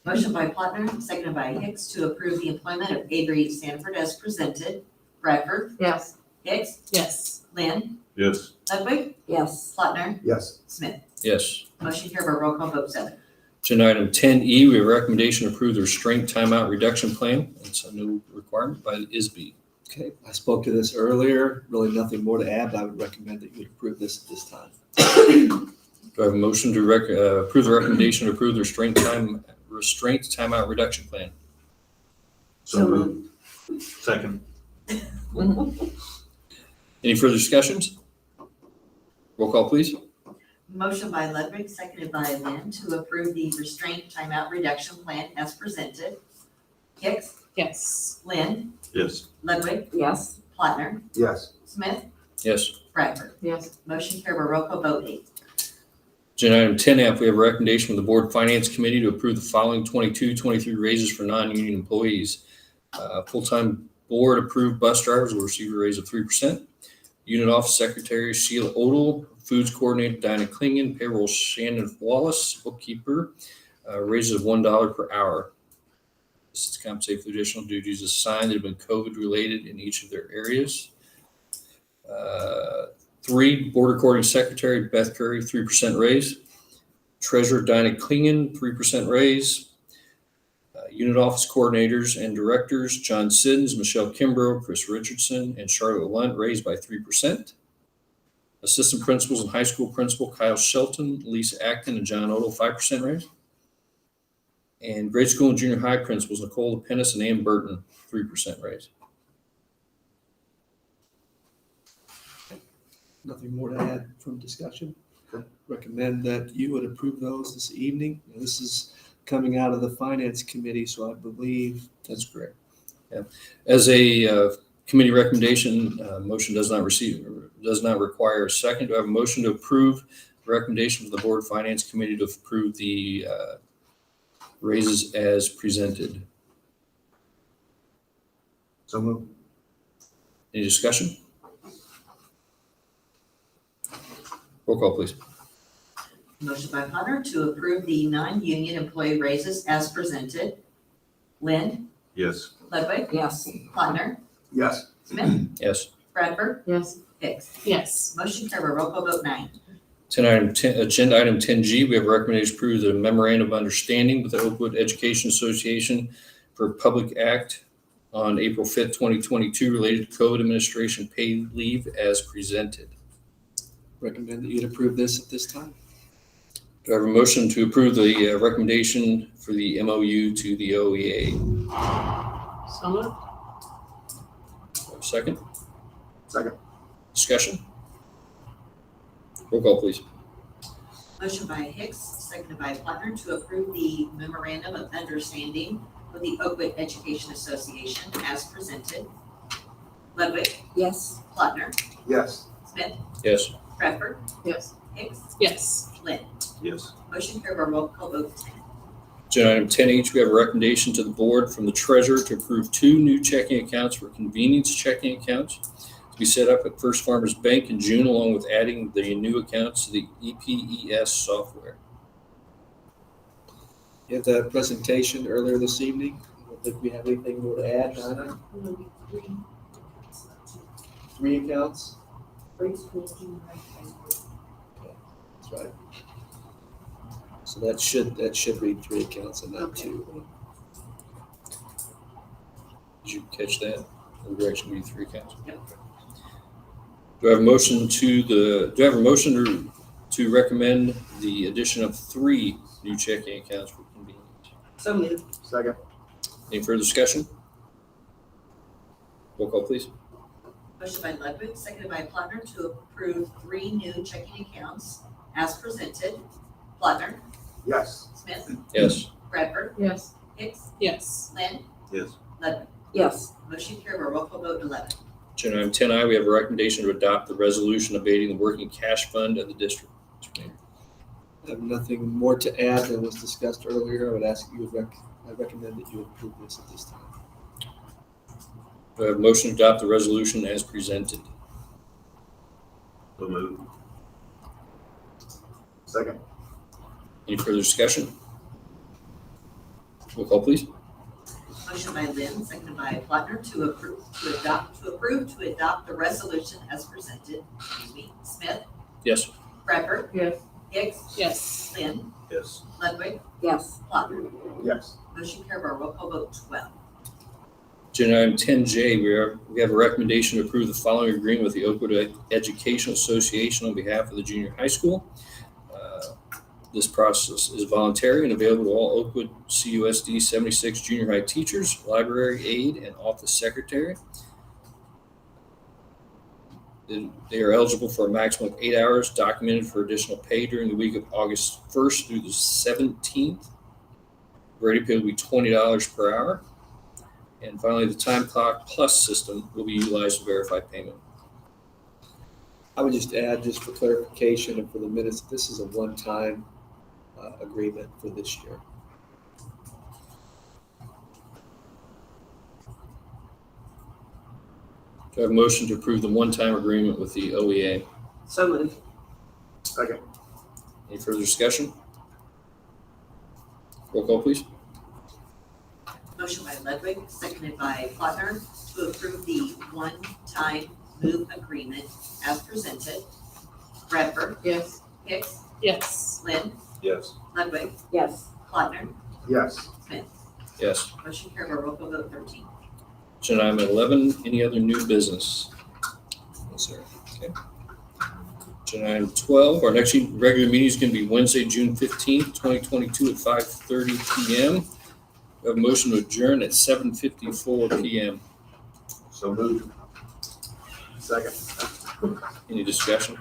Motion by Plattner, seconded by Hicks to approve the employment of Avery Sanford as presented. Bradford? Yes. Hicks? Yes. Lynn? Yes. Ludwig? Yes. Plattner? Yes. Smith? Yes. Motion carried by roll call vote 7. Agenda item 10E, we have a recommendation to approve the restraint timeout reduction plan. It's a new requirement by the ISB. Okay, I spoke to this earlier. Really nothing more to add, but I would recommend that you would approve this at this time. Do I have a motion to approve the recommendation to approve the restraint timeout reduction plan? So moved. Second. Any further discussions? Roll call, please. Motion by Ludwig, seconded by Lynn to approve the restraint timeout reduction plan as presented. Hicks? Yes. Lynn? Yes. Ludwig? Yes. Plattner, Yes. Smith, Yes. Bradford. Yes. Motion carried by roll call vote 8. Agenda item 10F, we have a recommendation from the Board Finance Committee to approve the following 22-23 raises for non-union employees. Full-time board approved bus drivers will receive a raise of 3%. Unit Office Secretary Sheila Odell, Foods Coordinator Dinah Klingen, Payroll Shannon Wallace, Bookkeeper, raises of $1 per hour. This is to compensate for additional duties assigned that have been COVID-related in each of their areas. 3, Board Recording Secretary Beth Curry, 3% raise. Treasurer Dinah Klingen, 3% raise. Unit Office Coordinators and Directors John Siddons, Michelle Kimbrough, Chris Richardson, and Charlotte Lunt raised by 3%. Assistant Principals and High School Principal Kyle Shelton, Lisa Acton, and John Odell, 5% raise. And Grade School and Junior High Principals Nicole Pennis and Ann Burton, 3% raise. Nothing more to add from discussion. Recommend that you would approve those this evening. This is coming out of the Finance Committee, so I believe that's correct. Yeah. As a committee recommendation, motion does not require a second. Do I have a motion to approve the recommendation from the Board Finance Committee to approve the raises as presented? So moved. Any discussion? Roll call, please. Motion by Plattner to approve the non-union employee raises as presented. Lind, Yes. Ludwig, Yes. Plattner, Yes. Smith, Yes. Bradford, Yes. Hicks. Yes. Motion carried by roll call vote 9. Agenda item 10G, we have a recommendation to approve the memorandum of understanding with the Oakwood Education Association for Public Act on April 5th, 2022 related to COVID administration paid leave as presented. recommend that you'd approve this at this time. Do I have a motion to approve the recommendation for the MOU to the OEA? So moved. Second? Second. Discussion? Roll call, please. Motion by Hicks, seconded by Plattner to approve the memorandum of understanding with the Oakwood Education Association as presented. Ludwig, Yes. Plattner, Yes. Smith, Yes. Bradford, Yes. Hicks, Yes. Lind. Yes. Motion carried by roll call vote 10. Agenda item 10H, we have a recommendation to the board from the treasurer to approve 2 new checking accounts for convenience checking accounts to be set up at First Farmers Bank in June, along with adding the new accounts to the EPES software. You had that presentation earlier this evening. I don't think we have anything more to add, Donna. 3 accounts? That's right. So that should read 3 accounts and not 2. Did you catch that? Or we actually read 3 accounts? Yep. Do I have a motion to recommend the addition of 3 new checking accounts for convenience? So moved. Second. Any further discussion? Roll call, please. Motion by Ludwig, seconded by Plattner to approve 3 new checking accounts as presented. Plattner, Yes. Smith, Yes. Bradford, Yes. Hicks, Yes. Lind, Yes. Ludwig. Yes. Motion carried by roll call vote 11. Agenda item 10I, we have a recommendation to adopt the resolution abating the working cash fund of the district. I have nothing more to add than was discussed earlier. I would ask you, I recommend that you approve this at this time. Do I have a motion to adopt the resolution as presented? So moved. Second. Any further discussion? Roll call, please. Motion by Lind, seconded by Plattner to approve to adopt the resolution as presented. Smith, Yes. Bradford, Yes. Hicks, Yes. Lind, Yes. Ludwig, Yes. Plattner. Yes. Motion carried by roll call vote 12. Agenda item 10J, we have a recommendation to approve the following agreement with the Oakwood Education Association on behalf of the junior high school. This process is voluntary and available to all Oakwood CUSD 76 junior high teachers, library aide, and office secretary. They are eligible for a maximum of 8 hours documented for additional pay during the week of August 1st through the 17th. Rate of pay will be $20 per hour. And finally, the Time Clock Plus system will be utilized to verify payment. I would just add, just for clarification and for the minutes, this is a one-time agreement for this year. Do I have a motion to approve the one-time agreement with the OEA? So moved. Second. Any further discussion? Roll call, please. Motion by Ludwig, seconded by Plattner, to approve the one-time move agreement as presented. Bradford, Yes. Hicks, Yes. Lynn, Yes. Ludwig, Yes. Plattner, Yes. Smith. Yes. Motion carried by roll call vote 13. Agenda item 11, any other new business? No, sir. Okay. Agenda item 12, our next regular meeting is going to be Wednesday, June 15th, 2022 at 5:30 PM. We have a motion to adjourn at 7:54 PM. So moved. Second. Any discussion?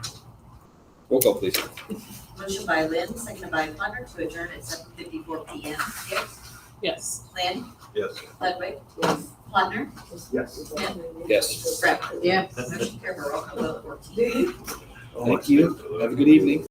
Roll call, please. Motion by Lynn, seconded by Plattner, to adjourn at 7:54 PM. Hicks, Yes. Lynn, Yes. Ludwig, Yes. Plattner, Yes. Smith, Yes. Bradford. Yes. Motion carried by roll call vote 14. Thank you. Have a good evening.